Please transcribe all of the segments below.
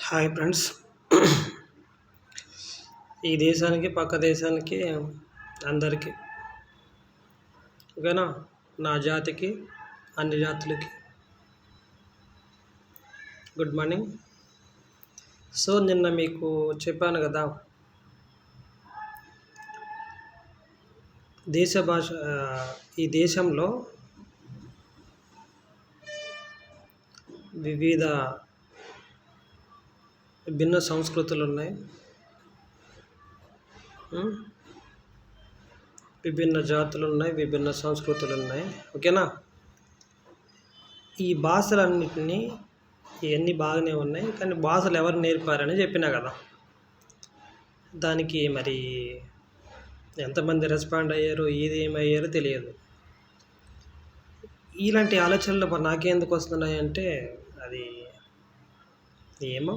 Hi friends. ఈ దేశానికి పక్క దేశానికి అందరికీ ఓకేనా, నా జాతికి అన్ని జాతులకి గుడ్ మార్నింగ్. సో నిన్న మీకు చెప్పాను కదా, దేశ భాష ఈ దేశంలో వివిధ భిన్న సంస్కృతులు ఉన్నాయి, విభిన్న జాతులు ఉన్నాయి, విభిన్న సంస్కృతులు ఉన్నాయి. ఓకేనా, ఈ భాషలన్నిటినీ ఇవన్నీ బాగానే ఉన్నాయి, కానీ భాషలు ఎవరు నేర్పారని చెప్పినా కదా. దానికి మరి ఎంతమంది రెస్పాండ్ అయ్యారు, ఇది ఏమయ్యారో తెలియదు. ఇలాంటి ఆలోచనలు మరి నాకెందుకు వస్తున్నాయి అంటే, అది ఏమో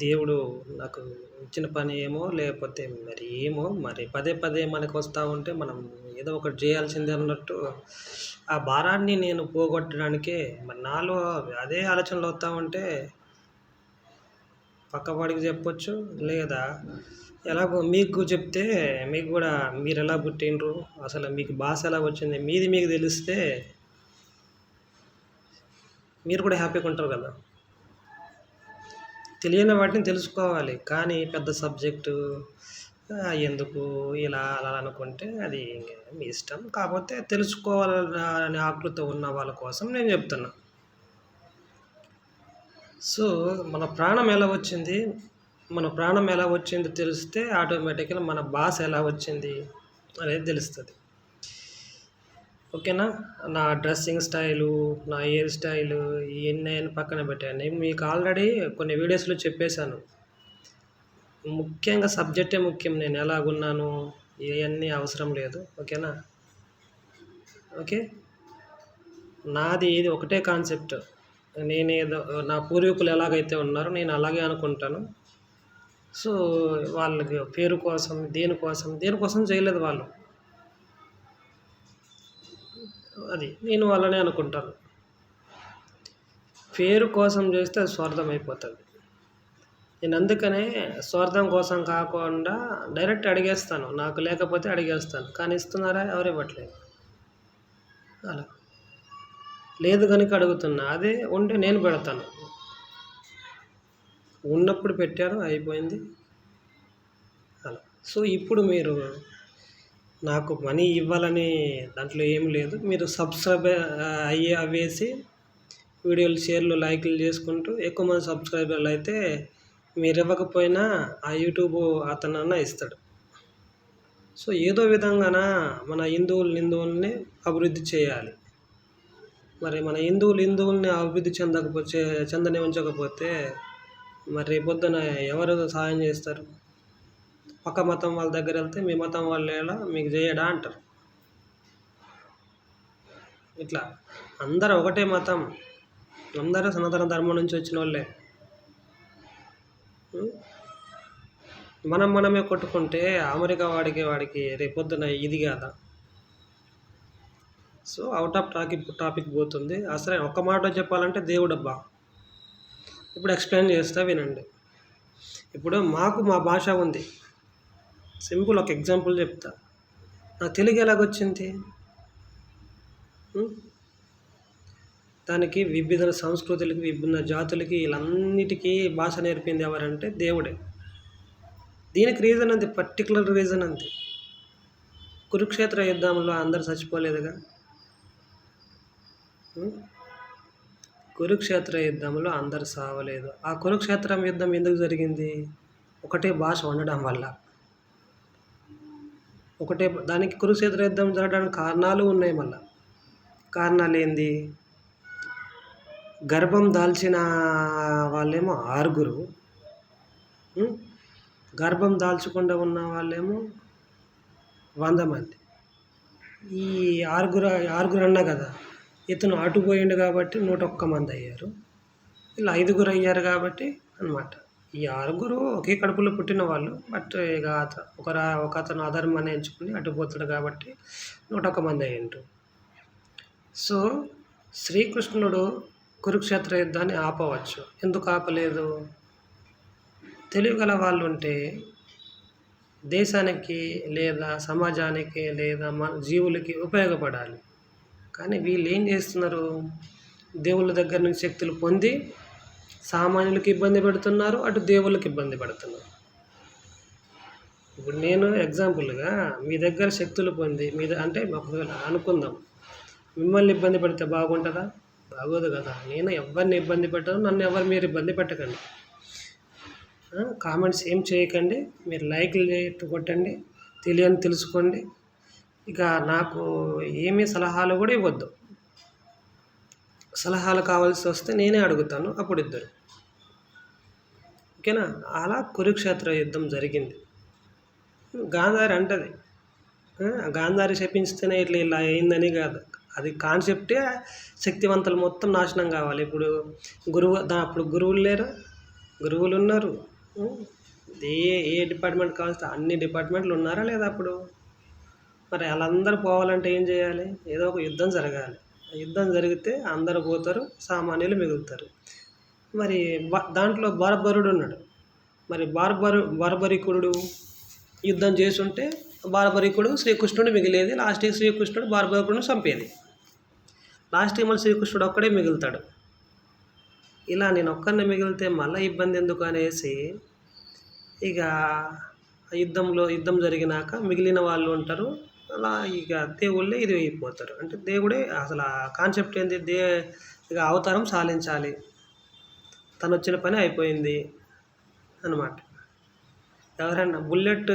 దేవుడు నాకు ఇచ్చిన పని ఏమో, లేకపోతే మరి ఏమో, మరి పదే పదే మనకు వస్తూ ఉంటే మనం ఏదో ఒకటి చేయాల్సిందే అన్నట్టు ఆ భారాన్ని నేను పోగొట్టడానికే మరి నాలో అదే ఆలోచనలు వస్తూ ఉంటే పక్కవాడికి చెప్పొచ్చు, లేదా ఎలాగో మీకు చెప్తే మీకు కూడా మీరు ఎలా పుట్టిండ్రు, అసలు మీకు భాష ఎలా వచ్చింది, మీది మీకు తెలిస్తే మీరు కూడా హ్యాపీగా ఉంటారు కదా. తెలియని వాటిని తెలుసుకోవాలి, కానీ పెద్ద సబ్జెక్టు ఎందుకు ఇలా అలా అనుకుంటే అది మీ ఇష్టం. కాకపోతే తెలుసుకోవాలనే ఆకృత ఉన్న వాళ్ళ కోసం నేను చెప్తున్నా. సో మన ప్రాణం ఎలా వచ్చింది తెలిస్తే ఆటోమేటిక్గా మన భాష ఎలా వచ్చింది అనేది తెలుస్తుంది. ఓకేనా, నా డ్రెస్సింగ్ స్టైలు, నా హెయిర్ స్టైలు ఇవన్నీ పక్కన పెట్టాను. మీకు ఆల్రెడీ కొన్ని వీడియోస్లో చెప్పేశాను, ముఖ్యంగా సబ్జెక్టే ముఖ్యం, నేను ఎలాగున్నాను ఇవన్నీ అవసరం లేదు. ఓకేనా, ఓకే, నాది ఇది ఒకటే కాన్సెప్ట్. నేనేదో నా పూర్వీకులు ఎలాగైతే ఉన్నారో నేను అలాగే అనుకుంటాను. సో వాళ్ళకి పేరు కోసం దేనికోసం చేయలేదు వాళ్ళు, అది నేను వాళ్ళనే అనుకుంటాను. పేరు కోసం చేస్తే అది స్వార్థం అయిపోతుంది. నేను అందుకనే స్వార్థం కోసం కాకుండా డైరెక్ట్ అడిగేస్తాను, నాకు లేకపోతే అడిగేస్తాను, కానీ ఇస్తున్నారా ఎవరు ఇవ్వట్లేదు. అలా లేదు కనుక అడుగుతున్నా, అదే ఉంటే నేను పెడతాను. ఉన్నప్పుడు పెట్టారు, అయిపోయింది అలా. సో ఇప్పుడు మీరు నాకు మనీ ఇవ్వాలని దాంట్లో ఏం లేదు, మీరు సబ్స్క్రైబ్ అవేసి వీడియోలు షేర్లు లైక్లు చేసుకుంటూ ఎక్కువ మంది సబ్స్క్రైబర్లు అయితే మీరు ఇవ్వకపోయినా ఆ యూట్యూబ్ అతనన్నా ఇస్తాడు. సో ఏదో విధంగాన మన హిందువుల్ని అభివృద్ధి చేయాలి. మరి మన హిందువుల్ని అభివృద్ధి చెందనివ్వకపోతే మరి రేపొద్దున ఎవరు సహాయం చేస్తారు? పక్క మతం వాళ్ళ దగ్గర వెళ్తే మీ మతం వాళ్ళు ఎలా మీకు చేయడా అంటారు. ఇట్లా అందరూ ఒకటే మతం, అందరూ సనాతన ధర్మం నుంచి వచ్చిన వాళ్ళే. మనమే కొట్టుకుంటే అమెరికా వాడికి రేపొద్దున ఇది కాదా. సో అవుట్ ఆఫ్ టాపిక్ పోతుంది. అసలు ఒక్క మాట చెప్పాలంటే దేవుడబ్బా. ఇప్పుడు ఎక్స్ప్లెయిన్ చేస్తా వినండి. ఇప్పుడు మా భాష ఉంది, సింపుల్ ఒక ఎగ్జాంపుల్ చెప్తా. నాకు తెలుగు ఎలాగొచ్చింది? దానికి వివిధ సంస్కృతులకి, విభిన్న జాతులకి, వీళ్ళన్నిటికీ భాష నేర్పింది ఎవరంటే దేవుడే. దీనికి రీజన్ అంతే, పర్టికులర్ రీజన్ అంతే. కురుక్షేత్ర యుద్ధంలో అందరు చచ్చిపోలేదుగా. కురుక్షేత్ర యుద్ధంలో అందరు సావలేదు. ఆ కురుక్షేత్రం యుద్ధం ఎందుకు జరిగింది? ఒకటే భాష ఉండడం వల్ల. దానికి కురుక్షేత్ర యుద్ధం జరగడానికి కారణాలు ఉన్నాయి. మళ్ళీ కారణాలు ఏంది? గర్భం దాల్చిన వాళ్ళేమో 6, గర్భం దాల్చకుండా ఉన్న వాళ్ళేమో 100 మంది. ఈ 6 అన్నా కదా, ఇతను అటు పోయిండు కాబట్టి 101 మంది అయ్యారు. ఇలా 5 అయ్యారు కాబట్టి అన్నమాట. ఈ 6 ఒకే కడుపులో పుట్టిన వాళ్ళు, బట్ ఇక ఒక అతను అధర్మాన్ని ఎంచుకుని అటుపోతాడు కాబట్టి 101 మంది అయ్యిండ్రు. సో శ్రీకృష్ణుడు కురుక్షేత్ర యుద్ధాన్ని ఆపవచ్చు. ఎందుకు ఆపలేదు? తెలివిగల వాళ్ళు ఉంటే దేశానికి లేదా సమాజానికి లేదా మన జీవులకి ఉపయోగపడాలి. కానీ వీళ్ళు ఏం చేస్తున్నారు? దేవుళ్ళ దగ్గర నుంచి శక్తులు పొంది సామాన్యులకి ఇబ్బంది పెడుతున్నారు, అటు దేవుళ్ళకి ఇబ్బంది పెడుతున్నారు. ఇప్పుడు నేను ఎగ్జాంపుల్గా మీ దగ్గర శక్తులు పొంది అంటే ఒకవేళ అనుకుందాం, మిమ్మల్ని ఇబ్బంది పెడితే బాగుంటుందా? బాగోదు కదా. నేను ఎవరిని ఇబ్బంది పెట్టను, నన్ను మీరు ఇబ్బంది పెట్టకండి. కామెంట్స్ ఏం చేయకండి, మీరు లైక్లు కొట్టండి, తెలియని తెలుసుకోండి. ఇక నాకు ఏమీ సలహాలు కూడా ఇవ్వద్దు. సలహాలు కావాల్సి వస్తే నేనే అడుగుతాను, అప్పుడు ఇద్దరు. ఓకేనా? అలా కురుక్షేత్ర యుద్ధం జరిగింది. గాంధారి అంటది, గాంధారి శపించితేనే ఇట్లా ఇలా అయిందని కాదు. అది కాన్సెప్టే శక్తివంతులు మొత్తం నాశనం కావాలి. ఇప్పుడు అప్పుడు గురువులు లేరు, గురువులు ఉన్నారు. ఏ డిపార్ట్మెంట్ కావాల్సి అన్ని డిపార్ట్మెంట్లు ఉన్నారా లేదా అప్పుడు? మరి వాళ్ళందరూ పోవాలంటే ఏం చేయాలి? ఏదో ఒక యుద్ధం జరగాలి. యుద్ధం జరిగితే అందరూ పోతారు, సామాన్యులు మిగులుతారు. మరి దాంట్లో బార్బరుడు ఉన్నాడు. మరి బార్బరికుడు యుద్ధం చేసుంటే బార్బరికుడు శ్రీకృష్ణుడు మిగిలేది. లాస్ట్కి శ్రీకృష్ణుడు బార్బరికుడిని చంపేది. లాస్ట్కి మళ్ళీ శ్రీకృష్ణుడు ఒక్కడే మిగులుతాడు. ఇలా నేను ఒక్కరిని మిగిలితే మళ్ళీ ఇబ్బంది ఎందుకు అనేసి ఇక యుద్ధం జరిగినాక మిగిలిన వాళ్ళు ఉంటారు. అలా ఇక దేవుళ్ళే ఇది అయిపోతారు. అంటే దేవుడే అసలు ఆ కాన్సెప్ట్ ఏంది? ఇక అవతారం సాలించాలి, తను వచ్చిన పని అయిపోయింది అన్నమాట. ఎవరైనా బుల్లెట్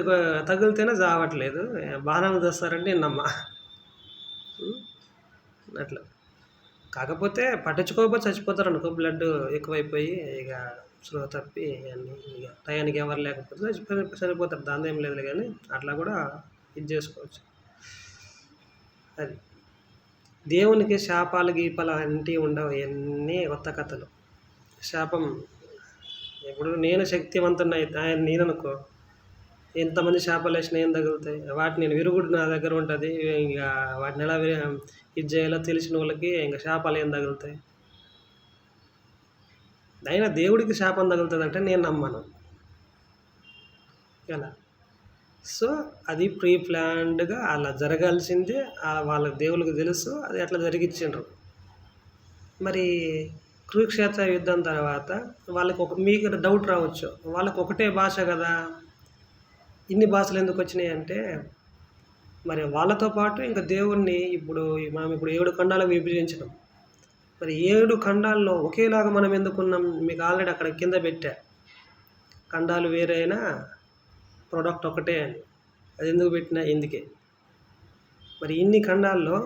తగిలితేనే చావట్లేదు, బాణం తెస్తారంటే నమ్మా. అట్లా కాకపోతే పట్టించుకోకపోతే చచ్చిపోతారు అనుకో, బ్లడ్ ఎక్కువైపోయి ఇక స్పృహ తప్పి అన్నీ ఇక టయానికి ఎవరు లేకపోతే చనిపోతారు. దాని ఏం లేదు కానీ అట్లా కూడా ఇది చేసుకోవచ్చు. అది దేవునికి శాపాలు గీపాలు అంటివి ఉండవు, ఇవన్నీ కొత్త కథలు. శాపం ఇప్పుడు నేను శక్తివంతున్నా ఆయన నేననుకో, ఎంతమంది శాపాలు వేసినా ఏం తగులుతాయి? వాటిని విరుగుడు నా దగ్గర ఉంటుంది. ఇక వాటిని ఎలా ఇది చేయాలో తెలిసిన వాళ్ళకి ఇంకా శాపాలు ఏం తగులుతాయి? అయినా దేవుడికి శాపం తగులుతుంది అంటే నేను నమ్మను. ఎలా? సో అది ప్రీ ప్లాన్డ్గా అలా జరగాల్సిందే. వాళ్ళ దేవుళ్ళకి తెలుసు, అది అట్లా జరిగించిండ్రు. మరి కురుక్షేత్ర యుద్ధం తర్వాత వాళ్ళకి మీకు డౌట్ రావచ్చు, వాళ్ళకి ఒకటే భాష కదా, ఇన్ని భాషలు ఎందుకు వచ్చినాయి అంటే, మరి వాళ్ళతో పాటు ఇంకా దేవుణ్ణి మనం 7 ఖండాలకు విభజించినాం. మరి 7 ఖండాల్లో ఒకేలాగా మనం ఎందుకున్నాం? మీకు ఆల్రెడీ అక్కడ కింద పెట్టా, ఖండాలు వేరే అయినా ప్రోడక్ట్ ఒకటే అని. అది ఎందుకు పెట్టినా ఇందుకే. మరి ఇన్ని ఖండాల్లో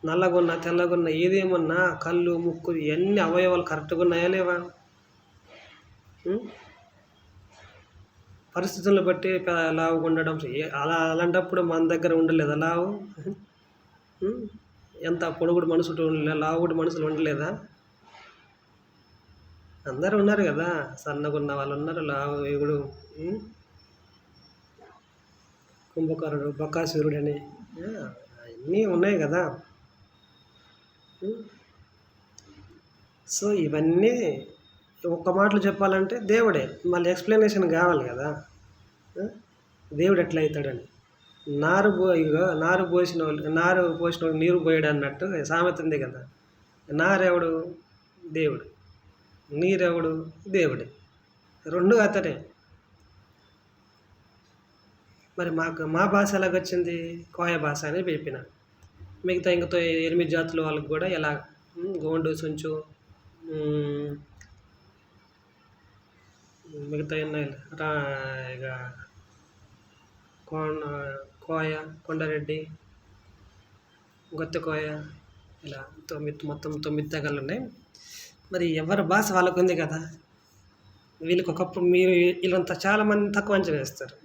నల్లగున్న తెల్లగున్న ఏదేమన్నా కళ్ళు ముక్కు ఇవన్నీ అవయవాలు కరెక్ట్గా ఉన్నాయా లేవా? పరిస్థితులను బట్టి లావుగా ఉండడం అలాంటప్పుడు మన దగ్గర ఉండలేదా లావు? ఎంత పొడుగుడు మనుషులు ఉండలే, లావుగుడు మనుషులు ఉండలేదా? అందరూ ఉన్నారు కదా, సన్నగా ఉన్న వాళ్ళు ఉన్నారు, లావు ఎగుడు, కుంభకరుడు, బకాసురుడు అని అన్నీ ఉన్నాయి కదా. సో ఇవన్నీ ఒక్క మాటలు చెప్పాలంటే దేవుడే, మళ్ళీ ఎక్స్ప్లెనేషన్ కావాలి కదా. దేవుడు ఎట్లా అవుతాడని. నారు పోసిన వాళ్ళు నీరు పోయాడు అన్నట్టు సామెత ఉంది కదా. నారెవడు? దేవుడు. నీరెవడు? దేవుడే. రెండు అతడే. మరి మా భాష ఎలాగొచ్చింది? కోయ భాష అని చెప్పిన. మిగతా ఇంకతో 8 జాతుల వాళ్ళకి కూడా ఎలా గోండు, సుంచు, మిగతా ఇక కోయ, కొండారెడ్డి, గొత్తెకోయ, ఇలా మొత్తం 9 తెగలు ఉన్నాయి. మరి ఎవరి భాష వాళ్ళకు ఉంది కదా. వీళ్ళకి ఒకప్పుడు మీరు వీళ్ళంతా చాలామంది తక్కువ అంచనా వేస్తారు.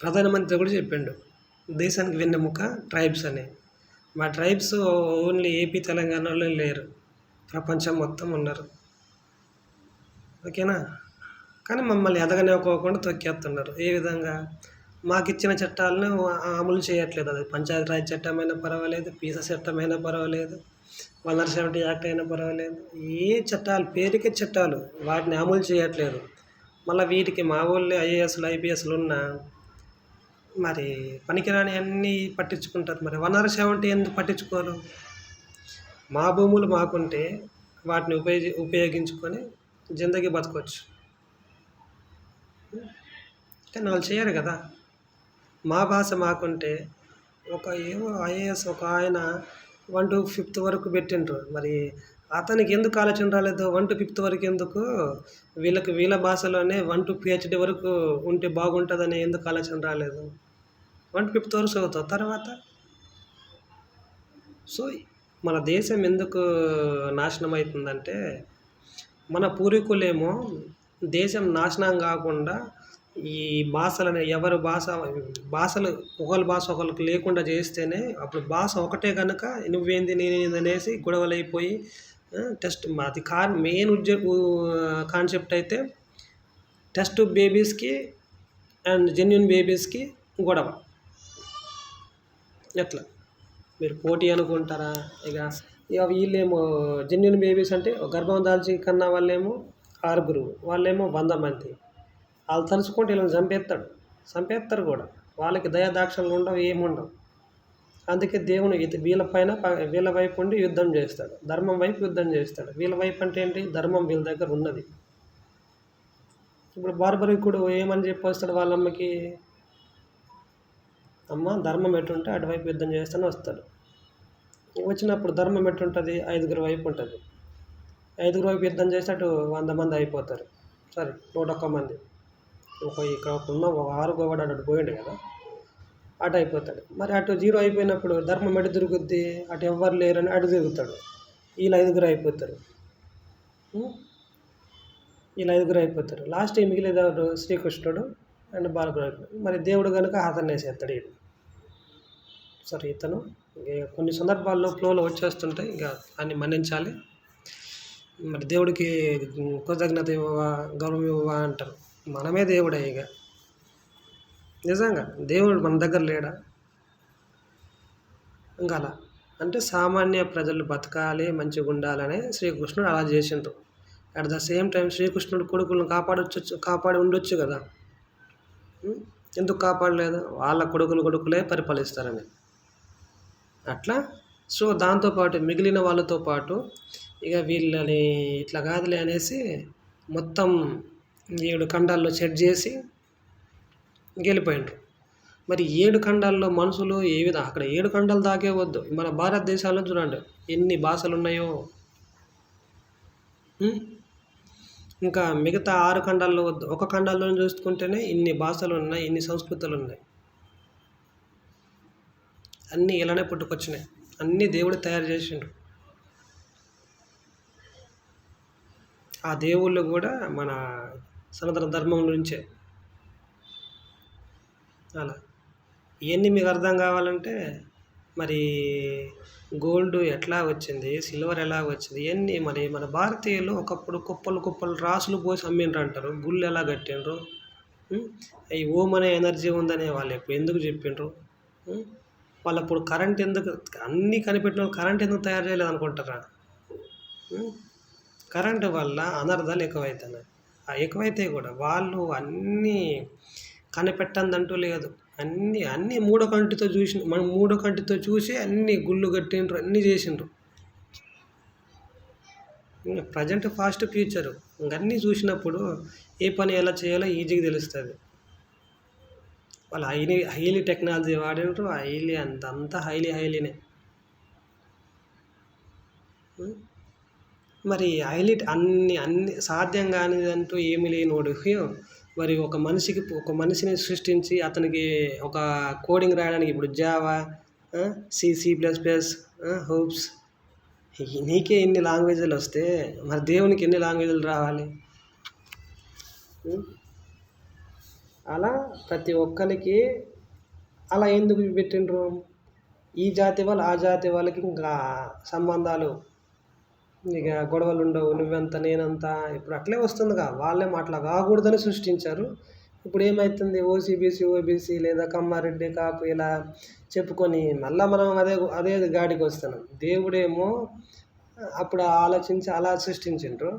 ప్రధానమంత్రి కూడా చెప్పిండు, దేశానికి వెన్నెముక ట్రైబ్స్ అని. మా ట్రైబ్స్ ఓన్లీ ఏపీ తెలంగాణలో లేరు, ప్రపంచం మొత్తం ఉన్నారు. ఓకేనా? కానీ మమ్మల్ని ఎదగనివ్వకోకుండా తొక్కేస్తున్నారు. ఏ విధంగా? మాకు ఇచ్చిన చట్టాలను అమలు చేయట్లేదు. అది పంచాయతీరాజ్ చట్టమైనా పర్వాలేదు, పీసా చట్టమైనా పర్వాలేదు, 170 యాక్ట్ అయినా పర్వాలేదు. ఏ చట్టాలు పేరుకే చట్టాలు, వాటిని అమలు చేయట్లేదు. మళ్ళీ వీటికి మా ఊళ్ళో ఐఏఎస్లు ఐపీఎస్లు ఉన్నా మరి పనికిరాని అన్నీ పట్టించుకుంటారు. మరి 170 ఎందుకు పట్టించుకోరు? మా భూములు మాకుంటే వాటిని ఉపయోగించుకొని జిందగీ బతకొచ్చు. కానీ వాళ్ళు చేయరు కదా. మా భాష మాకుంటే ఏవో ఐఏఎస్ ఒక ఆయన 1 to 5th వరకు పెట్టిండ్రు. మరి అతనికి ఎందుకు ఆలోచన రాలేదు? 1 to 5th వరకు ఎందుకు? వీళ్ళ భాషలోనే 1 to PhD వరకు ఉంటే బాగుంటుందని ఎందుకు ఆలోచన రాలేదు? 1 to 5th వరకు చదువుతావు, తర్వాత సో మన దేశం ఎందుకు నాశనం అవుతుందంటే, మన పూర్వీకులేమో దేశం నాశనం కాకుండా ఈ భాషలని భాషలు ఒకరి భాష ఒకరికి లేకుండా చేస్తేనే అప్పుడు భాష ఒకటే కనుక నువ్వేంది నేనేంది అనేసి గొడవలు అయిపోయి టెస్ట్ అది మెయిన్ కాన్సెప్ట్ అయితే టెస్ట్ బేబీస్కి అండ్ జెన్యున్ బేబీస్కి గొడవ. ఎట్లా మీరు పోటీ అనుకుంటారా? ఇక వీళ్ళేమో జెన్యున్ బేబీస్ అంటే గర్భం దాల్చి కన్నా వాళ్ళేమో 6, వాళ్ళేమో 100 మంది. వాళ్ళు తలుచుకుంటే వీళ్ళని చంపేస్తారు కూడా. వాళ్ళకి దయాదాక్షలు ఉండవు, ఏముండవు. అందుకే దేవుడు వీళ్ళ వైపు ఉండి యుద్ధం చేస్తాడు, ధర్మం వైపు యుద్ధం చేస్తాడు. వీళ్ళ వైపు అంటే ఏంటి? ధర్మం వీళ్ళ దగ్గర ఉన్నది. ఇప్పుడు బార్బరికుడు ఏమని చెప్పి వస్తాడు వాళ్ళమ్మకి? అమ్మ ధర్మం ఎటుంటే అటువైపు యుద్ధం చేస్తూనే వస్తాడు. వచ్చినప్పుడు ధర్మం ఎటుంటుంది? 5 వైపు ఉంటుంది. 5 వైపు యుద్ధం చేస్తే అటు 100 మంది అయిపోతారు. సరే 101 మంది. ఇక్కడ ఉన్న 6 కూడా అటు పోయిండు కదా, అటు అయిపోతాడు. మరి అటు 0 అయిపోయినప్పుడు ధర్మం ఎటు తిరుగుద్ది? అటు ఎవ్వరు లేరని అటు తిరుగుతాడు. వీళ్ళు 5 అయిపోతారు. లాస్ట్ మిగిలేదు ఎవరు? శ్రీకృష్ణుడు అండ్ బాలకృష్ణుడు. మరి దేవుడు కనుక అతన్ని వేసేస్తాడు. వీడు సరే ఇతను కొన్ని సందర్భాల్లో ఫ్లోలో వచ్చేస్తుంటాయి, ఇక అన్ని మన్నించాలి. మరి దేవుడికి కృతజ్ఞత ఇవ్వవా, గౌరవం ఇవ్వవా అంటారు. మనమే దేవుడే. ఇక నిజంగా దేవుడు మన దగ్గర లేడా? ఇంకా అలా అంటే సామాన్య ప్రజలు బతకాలి, మంచిగా ఉండాలని శ్రీకృష్ణుడు అలా చేసిండ్రు. అట్ ద సేమ్ టైం శ్రీకృష్ణుడు కొడుకులను కాపాడి ఉండొచ్చు కదా. ఎందుకు కాపాడలేదు? వాళ్ళ కొడుకులే పరిపాలిస్తారని అట్లా. సో దాంతోపాటు మిగిలిన వాళ్ళతో పాటు ఇక వీళ్ళని ఇట్లా కాదులే అనేసి మొత్తం 7 ఖండాల్లో సెట్ చేసి గెలిపోయిండ్రు. మరి 7 ఖండాల్లో మనుషులు అక్కడ 7 ఖండాలు దాకే వద్దు, మన భారతదేశంలో చూడండి ఎన్ని భాషలు ఉన్నాయో. ఇంకా మిగతా 6 ఖండాల్లో వద్దు, ఒక ఖండాల్లో చూసుకుంటేనే ఇన్ని భాషలు ఉన్నాయి, ఇన్ని సంస్కృతులు ఉన్నాయి. అన్నీ ఇలానే పుట్టుకొచ్చినాయి, అన్నీ దేవుడు తయారు చేసిండ్రు. ఆ దేవుళ్ళు కూడా మన సనాతన ధర్మం నుంచే. అలా ఇవన్నీ మీకు అర్థం కావాలంటే మరి గోల్డ్ ఎట్లా వచ్చింది, సిల్వర్ ఎలా వచ్చింది, ఇవన్నీ మరి మన భారతీయులు ఒకప్పుడు కుప్పలు రాసులు పోసి అమ్మిండ్రు అంటారు. గుళ్ళు ఎలా కట్టిండ్రు? ఈ ఓం అనే ఎనర్జీ ఉందనే వాళ్ళు ఎందుకు చెప్పిండ్రు? వాళ్ళు అప్పుడు కరెంట్ ఎందుకు, అన్నీ కనిపెట్టిన వాళ్ళు కరెంట్ ఎందుకు తయారు చేయలేదు అనుకుంటారా? కరెంటు వల్ల అనర్థాలు ఎక్కువవుతున్నాయి. ఎక్కువైతే కూడా వాళ్ళు అన్నీ కనిపెట్టందంటూ లేదు. అన్నీ మూడో కంటితో చూసి అన్నీ గుళ్ళు కట్టిండ్రు, అన్నీ చేసిండ్రు. ప్రజెంట్ ఫాస్ట్ ఫ్యూచరు ఇంకన్నీ చూసినప్పుడు ఏ పని ఎలా చేయాలో ఈజీగా తెలుస్తుంది. వాళ్ళు హైలీ టెక్నాలజీ వాడినరు, అంతా హైలీనే. మరి అన్ని సాధ్యం కానిదంటూ ఏమీ లేనోడు మరి ఒక మనిషిని సృష్టించి అతనికి ఒక కోడింగ్ రాయడానికి ఇప్పుడు జావా, C++, హోప్స్, నీకే ఎన్ని లాంగ్వేజ్లు వస్తే మరి దేవునికి ఎన్ని లాంగ్వేజ్లు రావాలి? అలా ప్రతి ఒక్కరికి అలా ఎందుకు పెట్టిండ్రు? ఈ జాతి వాళ్ళు ఆ జాతి వాళ్ళకి ఇంకా సంబంధాలు, ఇక గొడవలు ఉండవు, నువ్వెంత నేనంత. ఇప్పుడు అట్లే వస్తుందిగా, వాళ్ళేమో అట్లా కాకూడదని సృష్టించారు. ఇప్పుడు ఏమవుతుంది, ఓసీబీసీ ఓబీసీ లేదా కమ్మారెడ్డి కాపు ఇలా చెప్పుకొని మళ్ళీ మనం అదే అదే గాడికి వస్తున్నాం. దేవుడేమో అప్పుడు ఆలోచించి అలా సృష్టించిండ్రు,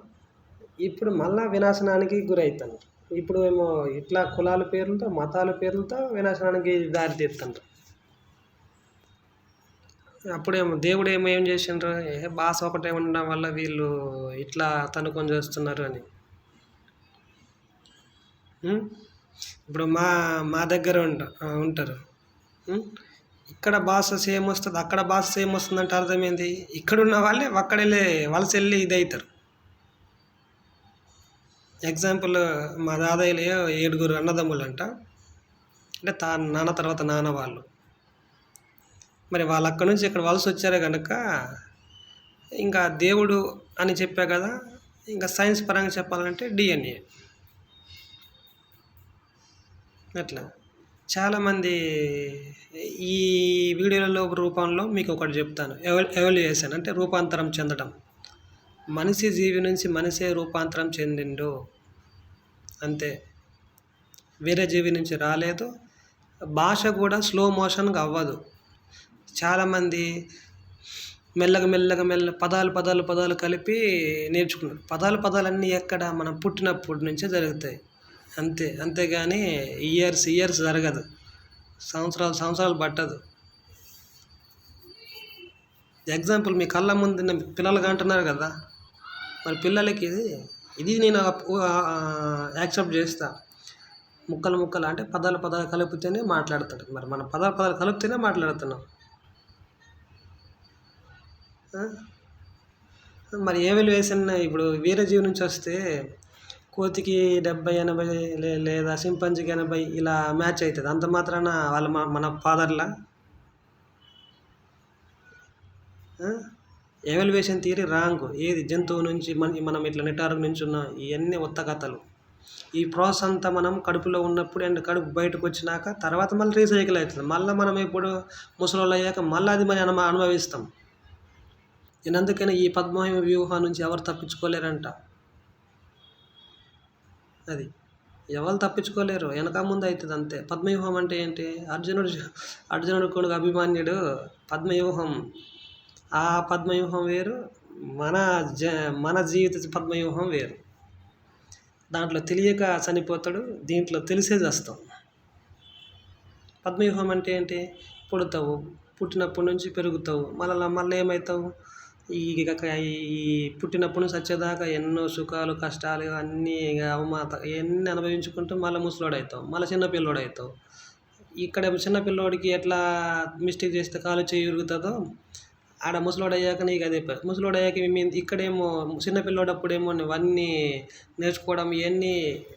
ఇప్పుడు మళ్ళా వినాశనానికి గురవుతాను. ఇప్పుడు ఏమో ఇట్లా కులాల పేర్లతో మతాల పేర్లతో వినాశనానికి దారి తీస్తుండ్రు. అప్పుడేమో దేవుడు ఏం చేసిండ్రు, భాష ఒకటే ఉండడం వల్ల వీళ్ళు ఇట్లా తనుకొని చేస్తున్నారు అని. ఇప్పుడు మా మా దగ్గర ఉంటారు. ఇక్కడ భాష సేమ్ వస్తుంది, అక్కడ భాష సేమ్ వస్తుంది అంటే అర్థమైంది, ఇక్కడున్న వాళ్ళే అక్కడెళ్ళి వలస వెళ్ళి ఇది అవుతారు. ఎగ్జాంపుల్, మా దాదాయిలు 7 అన్నదమ్ములు అంట, అంటే నాన్న తర్వాత నాన్న వాళ్ళు. మరి వాళ్ళు అక్కడి నుంచి ఇక్కడ వలస వచ్చారే కనుక ఇంకా దేవుడు అని చెప్పా కదా, ఇంకా సైన్స్ పరంగా చెప్పాలంటే డిఎన్ఏ. అట్లా చాలామంది ఈ వీడియోలలో రూపంలో మీకు ఒకటి చెప్తాను. ఎవల్యూయేషన్ అంటే రూపాంతరం చెందడం. మనిషి జీవి నుంచి మనిషే రూపాంతరం చెందిండు అంతే, వేరే జీవి నుంచి రాలేదు. భాష కూడా స్లో మోషన్గా అవ్వదు. చాలామంది మెల్లగా పదాలు కలిపి నేర్చుకున్నారు. పదాలన్నీ ఎక్కడ, మనం పుట్టినప్పటి నుంచే జరుగుతాయి అంతేగాని ఇయర్స్ జరగదు, సంవత్సరాలు పట్టదు. ఎగ్జాంపుల్, మీ కళ్ళ ముందు పిల్లలుగా అంటున్నారు కదా, మరి పిల్లలకి ఇది నేను యాక్సెప్ట్ చేస్తా. ముక్కలు అంటే పదాలు కలిపితేనే మాట్లాడతాడు. మరి మనం పదాలు కలిపితేనే మాట్లాడుతున్నాం. మరి ఎవల్యూయేషన్ ఇప్పుడు వేరే జీవి నుంచి వస్తే కోతికి 70-80 లేదా సింపంజికి 80 ఇలా మ్యాచ్ అవుతుంది. అంత మాత్రాన వాళ్ళ మన ఫాదర్లా. ఎవల్యూయేషన్ థియరీ రాంగ్. ఏది జంతువు నుంచి మనం ఇట్లా నెట్టారు నుంచి ఉన్న ఇవన్నీ ఉత్త కథలు. ఈ ప్రాసెస్ అంతా మనం కడుపులో ఉన్నప్పుడు అండ్ కడుపు బయటకు వచ్చినాక తర్వాత మళ్ళీ రీసైకిల్ అవుతుంది. మళ్ళీ మనం ఇప్పుడు ముసలోళ్ళు అయ్యాక మళ్ళీ అది మనం అనుభవిస్తాం. నేను అందుకని ఈ పద్మవ్యూహ వ్యూహం నుంచి ఎవరు తప్పించుకోలేరంట. అది ఎవరు తప్పించుకోలేరు, వెనక ముందు అవుతుంది అంతే. పద్మవ్యూహం అంటే ఏంటి, అర్జునుడు కొడుకు అభిమన్యుడు పద్మవ్యూహం. ఆ పద్మవ్యూహం వేరు, మన జీవిత పద్మవ్యూహం వేరు. దాంట్లో తెలియక చనిపోతాడు, దీంట్లో తెలిసేది వస్తాం. పద్మవ్యూహం అంటే ఏంటి, పుడతావు, పుట్టినప్పటి నుంచి పెరుగుతావు, మళ్ళీ ఏమవుతావు, ఈ పుట్టినప్పటి నుంచి వచ్చేదాకా ఎన్నో సుఖాలు కష్టాలు అన్నీ అవమాత ఇవన్నీ అనుభవించుకుంటూ మళ్ళీ ముసలోడు అవుతావు, మళ్ళీ చిన్నపిల్లోడు అవుతావు. ఇక్కడ చిన్నపిల్లోడికి ఎట్లా మిస్టేక్ చేస్తే కాలు చేయి విరుగుతుందో, ఆడ ముసలోడు అయ్యాక నీకు అదే ముసలోడు అయ్యాక ఇక్కడేమో చిన్నపిల్లోడప్పుడేమో అవన్నీ నేర్చుకోవడం ఇవన్నీ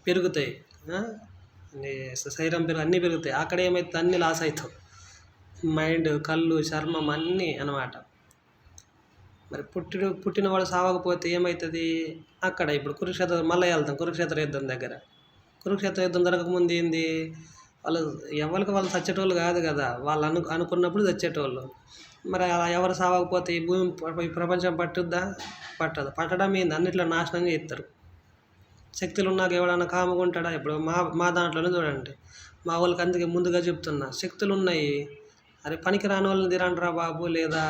పెరుగుతాయి, శరీరం అన్నీ పెరుగుతాయి. అక్కడ ఏమైతే అన్నీ లాస్ అవుతావు, మైండ్, కళ్ళు, చర్మం అన్నీ అన్నమాట. మరి పుట్టినవాడు సావకపోతే ఏమవుతుంది, అక్కడ ఇప్పుడు కురుక్షేత్రం మళ్ళీ వెళ్తాం. కురుక్షేత్ర యుద్ధం దగ్గర, కురుక్షేత్ర యుద్ధం జరగకముందు ఏంది, వాళ్ళు చచ్చేటోళ్ళు కాదు కదా, వాళ్ళు అనుకున్నప్పుడు చచ్చేటోళ్ళు. మరి అలా ఎవరు సావకపోతే ఈ భూమి ప్రపంచం పట్టదు. పట్టడం ఏంది, అన్నిట్లో నాశనం చేస్తారు. శక్తులు ఉన్నాక ఎవడన్నా కాముకుంటాడా? ఇప్పుడు మా దాంట్లోనే చూడండి, మా వాళ్ళకి అందుకే ముందుగా చెప్తున్నా, శక్తులు ఉన్నాయి, అరే పనికి రాని వాళ్ళని తిరండిరా బాబు, లేదా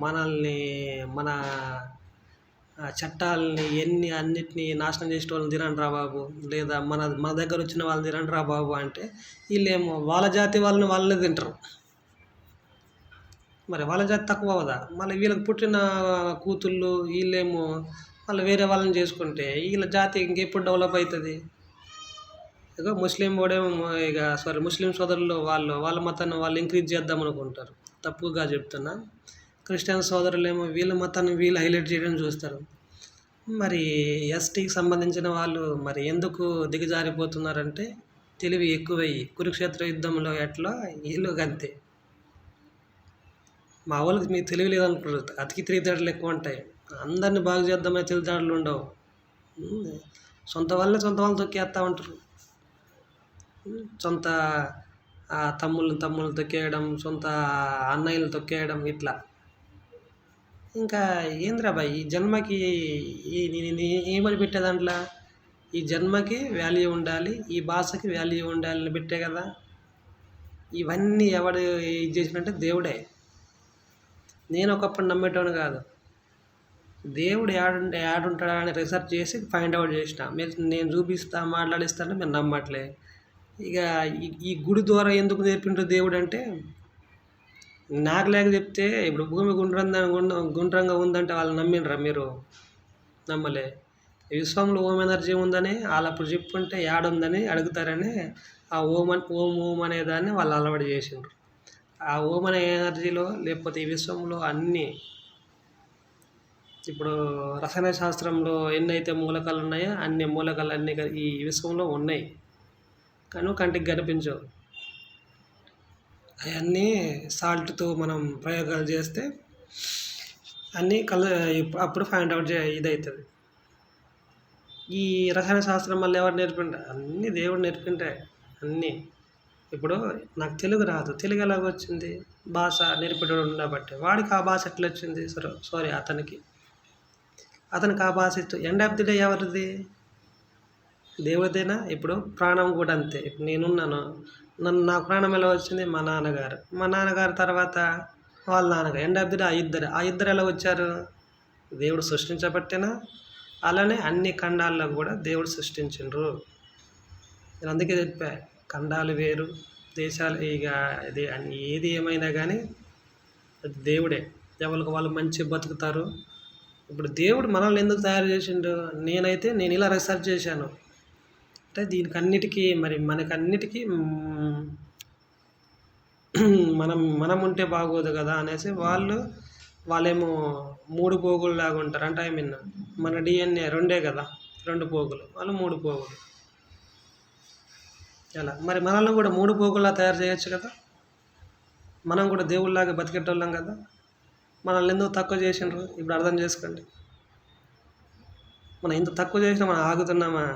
మనల్ని మన చట్టాలని అన్నిటినీ నాశనం చేసే వాళ్ళని తిరండిరా బాబు, లేదా మన దగ్గర వచ్చిన వాళ్ళని తిరండిరా బాబు అంటే వీళ్ళేమో వాళ్ళ జాతి వాళ్ళని తింటారు. మరి వాళ్ళ జాతి తక్కువ అవదా? మళ్ళీ వీళ్ళకి పుట్టిన కూతుళ్ళు వీళ్ళేమో మళ్ళీ వేరే వాళ్ళని చేసుకుంటే వీళ్ళ జాతి ఇంకెప్పుడు డెవలప్ అవుతుంది? ఇక ముస్లిం ముస్లిం సోదరులు వాళ్ళ మతాన్ని వాళ్ళు ఇంక్రీజ్ చేద్దాం అనుకుంటారు. తప్పుగా చెప్తున్నా. క్రిస్టియన్ సోదరులేమో వీళ్ళ మతాన్ని వీళ్ళు హైలైట్ చేయడం చూస్తారు. మరి ఎస్టీకి సంబంధించిన వాళ్ళు మరి ఎందుకు దిగజారిపోతున్నారంటే తెలివి ఎక్కువయ్యి, కురుక్షేత్ర యుద్ధంలో ఎట్లా వీళ్ళు అంతే. మా వాళ్ళకి మీకు తెలివి లేదనుకుంటారు, అతికి తెలివితేటలు ఎక్కువ ఉంటాయి. అందరినీ బాగు చేద్దామని తెలివితేటలు ఉండవు. సొంత వాళ్ళని తొక్కేస్తూ ఉంటారు. సొంత తమ్ముళ్ళు తొక్కేయడం, సొంత అన్నయ్యలు తొక్కేయడం, ఇట్లా. ఇంకా ఏంద్రా బాయ్, ఈ జన్మకి ఏమని పెట్టే దాంట్లో ఈ జన్మకి వాల్యూ ఉండాలి, ఈ భాషకి వాల్యూ ఉండాలి అని పెట్టే కదా. ఇవన్నీ ఎవడు ఇది చేసినట్టే దేవుడే. నేను ఒకప్పుడు నమ్మేటోని కాదు. దేవుడు యాడుంటాడా అని రీసెర్చ్ చేసి ఫైండ్ అవుట్ చేసిన. నేను చూపిస్తా మాట్లాడిస్తాను, మీరు నమ్మట్లే. ఇక ఈ గుడి ద్వారా ఎందుకు నేర్పిండ్రు దేవుడు అంటే, నాకు లేక చెప్తే ఇప్పుడు భూమి గుండ్రంగా ఉందంటే వాళ్ళు నమ్మిండ్రా మీరు? నమ్మలే. విశ్వంలో ఓం ఎనర్జీ ఉందని వాళ్ళు అప్పుడు చెప్పుంటే యాడుందని అడుగుతారని ఆ ఓం అనే దాన్ని వాళ్ళు అలవాటు చేసిండ్రు. ఆ ఓం అనే ఎనర్జీలో లేకపోతే ఈ విశ్వంలో అన్నీ ఇప్పుడు రసాయన శాస్త్రంలో ఎన్నైతే మూలకాలు ఉన్నాయో అన్ని మూలకాలు అన్నీ ఈ విశ్వంలో ఉన్నాయి, కానీ కంటికి కనిపించవు. అవన్నీ సాల్ట్తో మనం ప్రయోగాలు చేస్తే అన్నీ అప్పుడు ఫైండ్ అవుట్ ఇదవుతుంది. ఈ రసాయన శాస్త్రం మళ్ళీ ఎవరు నేర్పిండ్రు? అన్నీ దేవుడు నేర్పిండ్రే అన్నీ. ఇప్పుడు నాకు తెలుగు రాదు, తెలుగు ఎలాగ వచ్చింది? భాష నేర్పేటోడు ఉండబట్టి. వాడికి ఆ భాష ఎట్లా వచ్చింది? సారీ అతనికి ఆ భాష ఎండ్ ఆఫ్ ది డే ఎవరిది? దేవుడిదేనా? ఇప్పుడు ప్రాణం కూడా అంతే. ఇప్పుడు నేనున్నాను, నాకు ప్రాణం ఎలా వచ్చింది? మా నాన్నగారు తర్వాత వాళ్ళ నాన్నగారు. ఎండ్ ఆఫ్ ది డే ఆ ఇద్దరు ఎలా వచ్చారు? దేవుడు సృష్టించబట్టేనా? అలానే అన్ని ఖండాల్లో కూడా దేవుడు సృష్టించిండ్రు. నేను అందుకే చెప్పా, ఖండాలు వేరు, దేశాలు ఇక ఇది ఏది ఏమైనా కానీ అది దేవుడే. ఎవరికి వాళ్ళు మంచి బతుకుతారు. ఇప్పుడు దేవుడు మనల్ని ఎందుకు తయారు చేసిండు? నేను ఇలా రీసెర్చ్ చేశాను. అంటే దీనికి అన్నిటికీ మనకన్నిటికీ మనం ఉంటే బాగోదు కదా అనేసి వాళ్ళేమో 3 పోగులు లాగా ఉంటారు. అంటే మన DNA 2 కదా, 2 పోగులు, వాళ్ళు 3 పోగులు. ఎలా మరి మనల్ని కూడా 3 పోగుల్లా తయారు చేయొచ్చు కదా. మనం కూడా దేవుళ్ళలాగా బతికేటోళ్ళం కదా. మనల్ని ఎందుకు తక్కువ చేసిండ్రు? ఇప్పుడు అర్థం చేసుకోండి. మనం ఇంత తక్కువ చేసినా మనం ఆగుతున్నామా?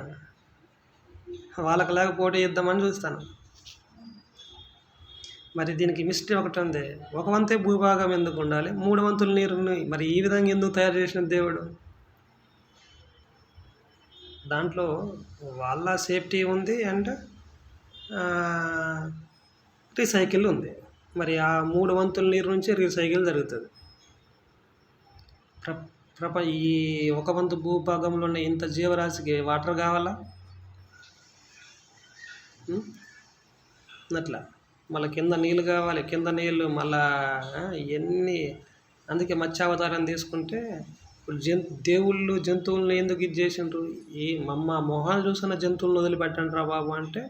వాళ్ళకి లాగా పోటీ ఇద్దామని చూస్తాను. మరి దీనికి మిస్టేక్ ఒకటి ఉంది. 1 వంతే భూభాగం ఎందుకు ఉండాలి? 3 వంతుల నీరుని మరి ఈ విధంగా ఎందుకు తయారు చేసిన దేవుడు? దాంట్లో వాళ్ళ సేఫ్టీ ఉంది అండ్ రీసైకిల్ ఉంది. మరి ఆ 3 వంతుల నీరు నుంచి రీసైకిల్ జరుగుతుంది. ఈ 1 వంతు భూభాగంలో ఉన్న ఇంత జీవరాశికి వాటర్ కావాలా? అట్లా మళ్ళీ కింద నీళ్ళు కావాలి, కింద నీళ్ళు మళ్ళా ఇవన్నీ. అందుకే మత్స్యావతారం తీసుకుంటే ఇప్పుడు దేవుళ్ళు జంతువులను ఎందుకు ఇది చేసిండ్రు? ఈ మొహాలు చూసిన జంతువులను వదిలిపెట్టండి రా బాబు అంటే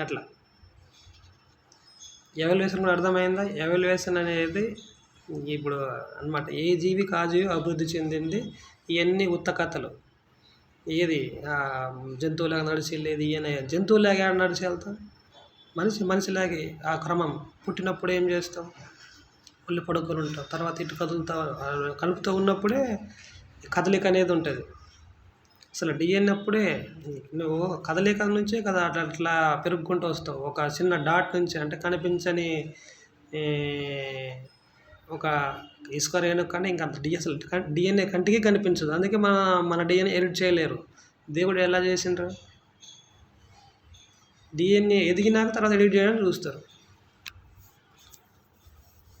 అట్లా. ఎవల్యూషన్ కూడా అర్థమైందా? ఎవల్యూషన్ అనేది ఇప్పుడు అన్నమాట. ఏ జీవికి ఆ జీవి అభివృద్ధి చెందింది. ఇవన్నీ ఉత్త కథలు. ఏది జంతువులాగా నడిచి లేదు, ఈయన జంతువులాగా నడిచి వెళ్తాం. మనిషిలాగే ఆ క్రమం. పుట్టినప్పుడు ఏం చేస్తాం? ఒళ్ళు పడుకొని ఉంటాం. తర్వాత ఇటు కలుపుతూ ఉన్నప్పుడే కదలిక అనేది ఉంటుంది. అసలు DNA అప్పుడే నువ్వు కదలిక నుంచే కదా అట్లా పెరుగుకుంటూ వస్తావు. ఒక చిన్న డాట్ నుంచి, అంటే కనిపించని ఒక ఇసుక రేణుకు కానీ ఇంకా అంత అసలు DNA కంటికి కనిపించదు. అందుకే మన DNA ఎడిట్ చేయలేరు. దేవుడు ఎలా చేసిండ్రు? DNA ఎదిగినాక తర్వాత ఎడిట్ చేయడానికి చూస్తారు.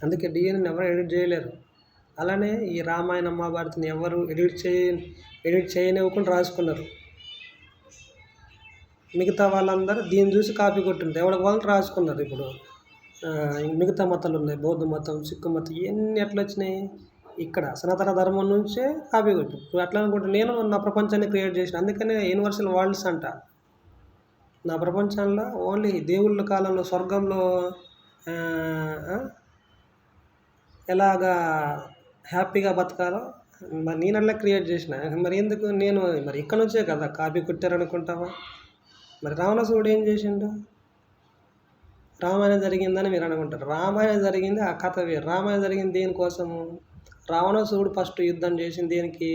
అందుకే DNA ఎవరు ఎడిట్ చేయలేరు. అలానే ఈ రామాయణ మహాభారతాన్ని ఎవరు ఎడిట్ చేయనివ్వకుండా రాసుకున్నారు. మిగతా వాళ్ళందరూ దీన్ని చూసి కాపీ కొట్టింది. ఎవరికి వాళ్ళు రాసుకున్నారు. ఇప్పుడు మిగతా మతాలు ఉన్నాయి, బౌద్ధ మతం, సిక్కు మతం, ఇవన్నీ ఎట్లా వచ్చినాయి? ఇక్కడ సనాతన ధర్మం నుంచే కాపీ కొట్టి. ఇప్పుడు అట్లా అనుకుంటే నేను నా ప్రపంచాన్ని క్రియేట్ చేసిన. అందుకనే యూనివర్సల్ వరల్డ్స్ అంట. నా ప్రపంచంలో ఓన్లీ దేవుళ్ళ కాలంలో స్వర్గంలో ఎలాగా హ్యాపీగా బతకాలో మరి నేను అట్లా క్రియేట్ చేసిన. మరి ఎందుకు నేను మరి ఇక్కడ నుంచే కదా కాపీ కొట్టారనుకుంటావా? మరి రావణాసురుడు ఏం చేసిండు? రామాయణం జరిగిందని మీరు అనుకుంటారు. రామాయణం జరిగింది ఆ కథ వేరు. రామాయణం జరిగింది దేనికోసము? రావణాసురుడు ఫస్ట్ యుద్ధం చేసింది దేనికి?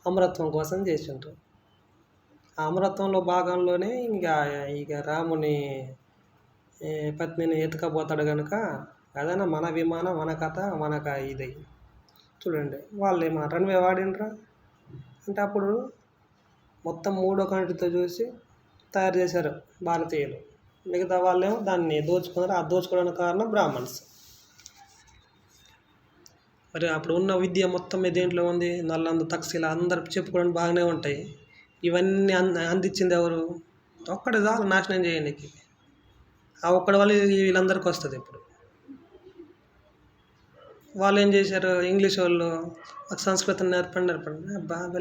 అమరత్వం కోసం చేసిండ్రు. ఆ అమరత్వంలో భాగంలోనే ఇక రాముని పత్నిని ఎత్తుకపోతాడు కనుక అదైనా మన విమానం, మన కథ, మనక ఇది. చూడండి వాళ్ళు ఏమన్నా రన్వే వాడిండ్రా అంటే అప్పుడు మొత్తం మూడో కంటితో చూసి తయారు చేశారు భారతీయులు. మిగతా వాళ్ళేమో దాన్ని దోచుకున్నారు. ఆ దోచుకోవడానికి కారణం బ్రాహ్మణ్స్. మరి అప్పుడు ఉన్న విద్య మొత్తం దేంట్లో ఉంది? నల్లందు, తక్షశిల అందరు చెప్పుకోవడానికి బాగానే ఉంటాయి. ఇవన్నీ అందించింది ఎవరు? ఒక్కడే చాలు నాశనం చేయడానికి. ఆ ఒక్కడి వల్ల వీళ్ళందరికీ వస్తుంది. ఇప్పుడు వాళ్ళు ఏం చేశారు? ఇంగ్లీష్ వాళ్ళు మాకు సంస్కృతం నేర్పండి బాగా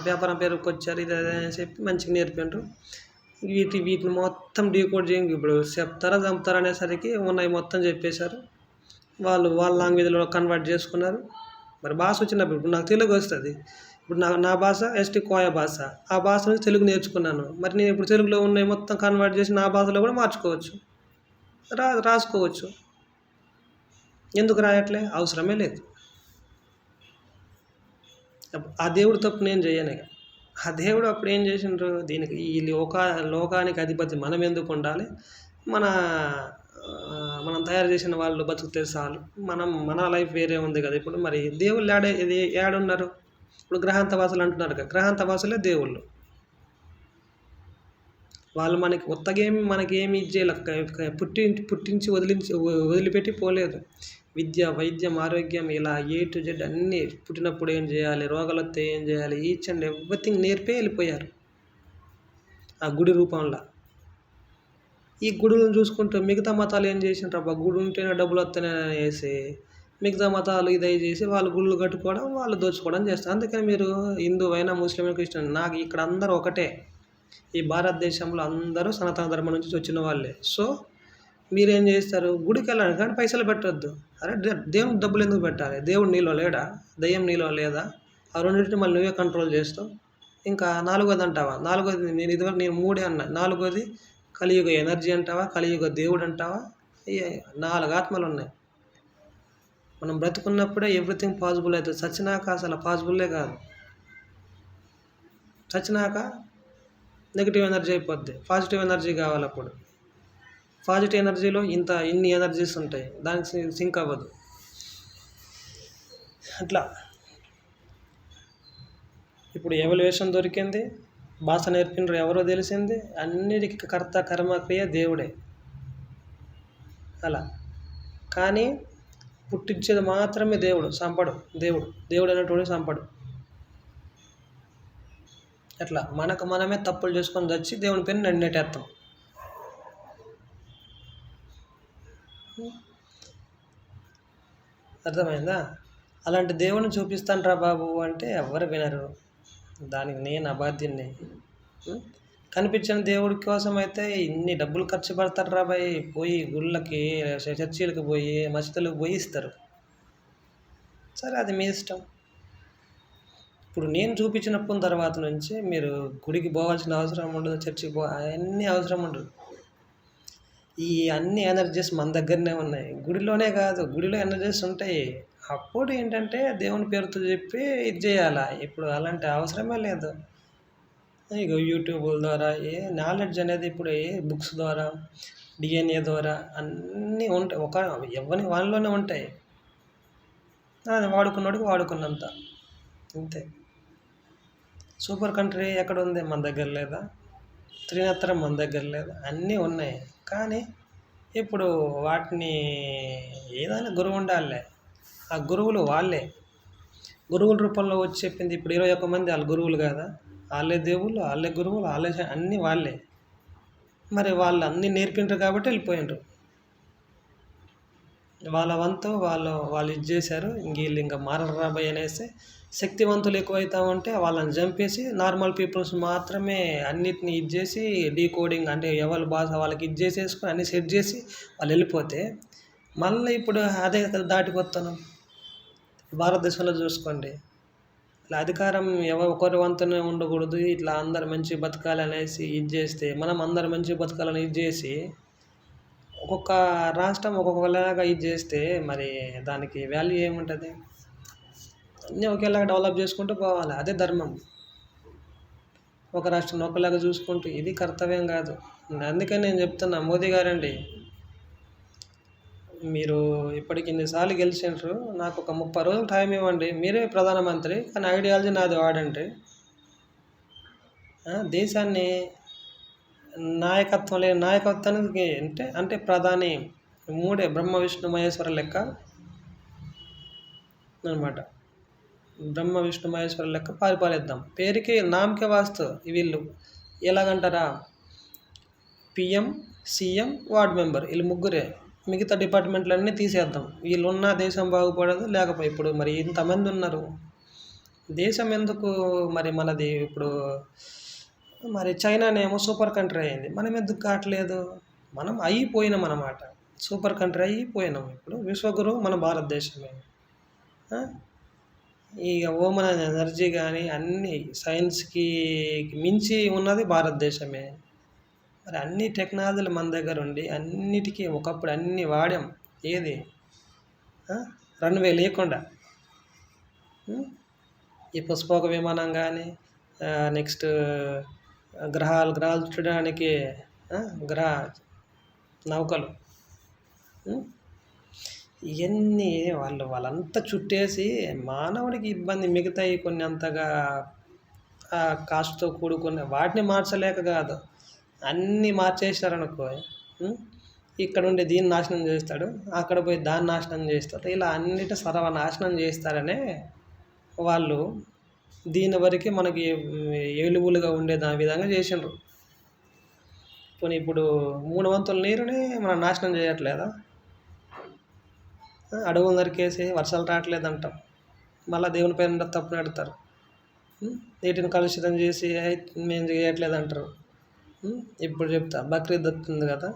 వ్యాపారం పేరుకి వచ్చారు, ఇది అదే అని చెప్పి మంచిగా నేర్పిండ్రు. వీటిని మొత్తం డీకోడ్ చేయండి. ఇప్పుడు చెప్తారా చంపుతారా అనేసరికి ఉన్నాయి మొత్తం చెప్పేశారు. వాళ్ళ లాంగ్వేజ్లో కన్వర్ట్ చేసుకున్నారు. మరి భాష వచ్చినప్పుడు ఇప్పుడు నాకు తెలుగు వస్తుంది. ఇప్పుడు నా భాష ఎస్టీ కోయ భాష. ఆ భాష నుంచి తెలుగు నేర్చుకున్నాను. మరి నేను ఇప్పుడు తెలుగులో ఉన్నాయి మొత్తం కన్వర్ట్ చేసి నా భాషలో కూడా మార్చుకోవచ్చు, రాసుకోవచ్చు. ఎందుకు రాయట్లే? అవసరమే లేదు. ఆ దేవుడు తప్పు నేను చేయను. ఆ దేవుడు అప్పుడు ఏం చేసిండ్రు? దీనికి ఈ లోకానికి అధిపతి మనం ఎందుకు ఉండాలి? మనం తయారు చేసిన వాళ్ళు బతుకుతే చాలు. మన లైఫ్ వేరే ఉంది కదా. ఇప్పుడు మరి దేవుళ్ళు ఏడున్నారు? ఇప్పుడు గ్రహాంతవాసులు అంటున్నారు కదా, గ్రహాంతవాసులే దేవుళ్ళు. వాళ్ళు మనకి మనకి ఏమి ఇచ్చేయాలి? పుట్టించి వదిలిపెట్టి పోలేదు. విద్య, వైద్యం, ఆరోగ్యం ఇలా A to Z అన్నీ. పుట్టినప్పుడు ఏం చేయాలి, రోగాలు వస్తే ఏం చేయాలి, ఈచ్ అండ్ ఎవ్రీథింగ్ నేర్పే వెళ్ళిపోయారు ఆ గుడి రూపంలో. ఈ గుడులను చూసుకుంటూ మిగతా మతాలు ఏం చేసిండ్రు? గుడి ఉంటేనే డబ్బులు వస్తాయని వేసి మిగతా మతాలు ఇదే చేసి వాళ్ళు గుళ్ళు కట్టుకోవడం, వాళ్ళు దోచుకోవడం చేస్తారు. అందుకని మీరు హిందూ అయినా, ముస్లిం అయినా, క్రిస్టియన్, నాకు ఇక్కడ అందరూ ఒకటే. ఈ భారతదేశంలో అందరూ సనాతన ధర్మం నుంచి వచ్చిన వాళ్ళే. సో మీరేం చేస్తారు? గుడికి వెళ్ళాలి కానీ పైసలు పెట్టొద్దు. అరే దేవునికి డబ్బులు ఎందుకు పెట్టాలి? దేవుడు నీలో లేడా? దయ్యం నీలో లేదా? ఆ రెండింటిని మళ్ళీ నువ్వే కంట్రోల్ చేస్తావు. ఇంకా నాలుగోది అంటావా? నేను ఇదివరకు నేను 3 అన్నా. నాలుగోది కలియుగ ఎనర్జీ అంటావా? కలియుగ దేవుడు అంటావా? 4 ఆత్మలు ఉన్నాయి. మనం బ్రతుకున్నప్పుడే ఎవ్రీథింగ్ పాసిబుల్ అవుతుంది. చచ్చినాక అసలు పాసిబుల్లే కాదు. చచ్చినాక నెగిటివ్ ఎనర్జీ అయిపోద్ది. పాజిటివ్ ఎనర్జీ కావాలి. అప్పుడు పాజిటివ్ ఎనర్జీలో ఇన్ని ఎనర్జీస్ ఉంటాయి, దానికి సింక్ అవ్వదు. అట్లా ఇప్పుడు ఎవల్యూషన్ దొరికింది, భాష నేర్పినరు ఎవరో తెలిసింది. అన్నిటికీ కర్త కర్మక్రియ దేవుడే. అలా కానీ పుట్టించేది మాత్రమే దేవుడు. చంపడు. దేవుడు అనేటువంటి చంపడు. అట్లా మనమే తప్పులు చేసుకొని వచ్చి దేవుని పేరు నెట్టేస్తాం. అర్థమైందా? అలాంటి దేవుని చూపిస్తాను బాబు అంటే ఎవరు వినరు. దానికి నేను అబాధ్యుని. కనిపించిన దేవుడి కోసం అయితే ఇన్ని డబ్బులు ఖర్చు పెడతారు పోయి గుళ్ళకి, చర్చీలకు పోయి, మసీదులకు పోయి ఇస్తారు. సరే, అది మీ ఇష్టం. ఇప్పుడు నేను చూపించినప్పుడు తర్వాత నుంచి మీరు గుడికి పోవాల్సిన అవసరం ఉండదు, చర్చికి అవన్నీ అవసరం ఉండదు. ఈ అన్ని ఎనర్జీస్ మన దగ్గరనే ఉన్నాయి. గుడిలోనే కాదు, గుడిలో ఎనర్జీస్ ఉంటాయి. అప్పుడు ఏంటంటే దేవుని పేరుతో చెప్పి ఇది చేయాలా. ఇప్పుడు అలాంటి అవసరమే లేదు. ఇక యూట్యూబ్ల ద్వారా నాలెడ్జ్ అనేది ఇప్పుడు బుక్స్ ద్వారా, DNA ద్వారా అన్నీ ఉంటాయి. ఎవరి వాళ్ళలోనే ఉంటాయి. అది వాడుకున్నోడికి వాడుకున్నంత, అంతే. సూపర్ కంట్రీ ఎక్కడ ఉంది? మన దగ్గర లేదా? త్రినేత్రం మన దగ్గర లేదా? అన్నీ ఉన్నాయి. కానీ ఇప్పుడు వాటిని ఏదైనా గురువు ఉండాలే. ఆ గురువులు వాళ్ళే గురువుల రూపంలో వచ్చి చెప్పింది. ఇప్పుడు 21 మంది వాళ్ళ గురువులు కాదా? వాళ్ళే దేవుళ్ళు, వాళ్ళే గురువులు, వాళ్ళే అన్నీ వాళ్ళే. మరి వాళ్ళు అన్నీ నేర్పింటారు కాబట్టి వెళ్ళిపోయిండ్రు. వాళ్ళ వంతు వాళ్ళు ఇది చేశారు. వీళ్ళు ఇంకా మారరు రాబోయ్ అనేసి శక్తివంతులు ఎక్కువైతా ఉంటే వాళ్ళని చంపేసి నార్మల్ పీపుల్స్ మాత్రమే అన్నిటిని ఇది చేసి డీకోడింగ్ అంటే ఎవరి భాష వాళ్ళకి ఇది చేసేసుకొని అన్నీ సెట్ చేసి వాళ్ళు వెళ్ళిపోతే మళ్ళీ ఇప్పుడు అదే దాటిపోతున్నాం. భారతదేశంలో చూసుకోండి, ఇట్లా అధికారం ఒకరి వంతునే ఉండకూడదు, ఇట్లా అందరు మంచి బతకాలి అనేసి ఇది చేస్తే మనం అందరు మంచి బతకాలని ఇది చేసి ఒక్కొక్క రాష్ట్రం ఒక్కొక్కలాగా ఇది చేస్తే మరి దానికి వాల్యూ ఏముంటుంది? అన్నీ ఒకేలాగా డెవలప్ చేసుకుంటూ పోవాలి. అదే ధర్మం. ఒక రాష్ట్రం ఒకలాగా చూసుకుంటూ ఇది కర్తవ్యం కాదు. అందుకని నేను చెప్తున్నా, మోదీ గారండి, మీరు ఇప్పటికి ఇన్నిసార్లు గెలిచిండ్రు, నాకు ఒక 30 రోజులు టైం ఇవ్వండి. మీరే ప్రధానమంత్రి, కానీ ఐడియాలజీ నాది వాడండి. దేశాన్ని నాయకత్వం లేని నాయకత్వానికి అంటే అంటే ప్రధాని మూడే బ్రహ్మ విష్ణు మహేశ్వర లెక్క అనమాట. బ్రహ్మ విష్ణు మహేశ్వర లెక్క పరిపాలిద్దాం. పేరుకి నామకే వాస్తు వీళ్ళు ఎలాగంటారా, పిఎం, సీఎం, వార్డ్ మెంబర్ వీళ్ళు ముగ్గురే. మిగతా డిపార్ట్మెంట్లన్నీ తీసేద్దాం. వీళ్ళున్న దేశం బాగుపడదు. లేకపోతే ఇప్పుడు మరి ఇంతమంది ఉన్నారు, దేశం ఎందుకు మరి మనది ఇప్పుడు మరి చైనానేమో సూపర్ కంట్రీ అయింది, మనం ఎందుకు కావట్లేదు? మనం అయిపోయినాం అన్నమాట, సూపర్ కంట్రీ అయిపోయినాం. ఇప్పుడు విశ్వగురు మన భారతదేశమే. ఇక ఓమన్ ఎనర్జీ కానీ అన్నీ సైన్స్కి మించి ఉన్నది భారతదేశమే. మరి అన్ని టెక్నాలజీలు మన దగ్గర ఉండి అన్నిటికీ ఒకప్పుడు అన్నీ వాడాం. ఏది రన్వే లేకుండా ఈ పుష్పక విమానం కానీ, నెక్స్ట్ గ్రహాలు చుట్టడానికి గ్రహ నౌకలు, ఇవన్నీ వాళ్ళంతా చుట్టేసి మానవుడికి ఇబ్బంది. మిగతాయి కొన్ని అంతగా కాస్ట్తో కూడుకున్న వాటిని మార్చలేక కాదు, అన్నీ మార్చేసారనుకో. ఇక్కడ ఉండి దీన్ని నాశనం చేస్తాడు, అక్కడ పోయి దాన్ని నాశనం చేస్తాడు, ఇలా అన్నిటి సర్వనాశనం చేస్తారనే వాళ్ళు దీని వరకు మనకి ఎలుగులుగా ఉండే దాని విధంగా చేసిండ్రు. పోనీ ఇప్పుడు 3 వంతుల నీరుని మనం నాశనం చేయట్లేదా? అడవులు నరికేసి వర్షాలు రావట్లేదంటాం, మళ్ళీ దేవుని పైన తప్పు నడుతారు. నీటిని కలుషితం చేసి మేము చేయట్లేదంటారు. ఇప్పుడు చెప్తా, బక్రీద్ వస్తుంది కదా.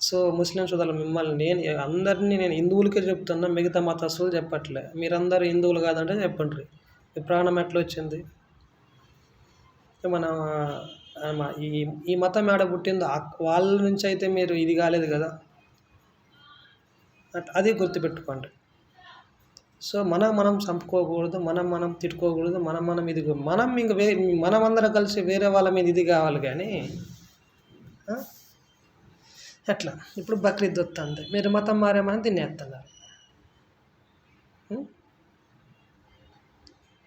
సో ముస్లిం సోదరులు మిమ్మల్ని అందరినీ నేను హిందువులకే చెప్తున్నా, మిగతా మతస్థులు చెప్పట్లే. మీరందరూ హిందువులు కాదంటే చెప్పండి, ఈ ప్రాణం ఎట్లా వచ్చింది? మన ఈ మతం ఏడ పుట్టిందో వాళ్ళ నుంచి అయితే మీరు ఇది కాలేదు కదా, అది గుర్తుపెట్టుకోండి. సో మనం చంపుకోకూడదు, మనం తిట్టుకోకూడదు, మనం ఇది మనం ఇంక మనమందరం కలిసి వేరే వాళ్ళ మీద ఇది కావాలి కానీ ఎట్లా? ఇప్పుడు బక్రీద్ వస్తుంది, మీరు మతం మారేమని తినేస్తున్నారు.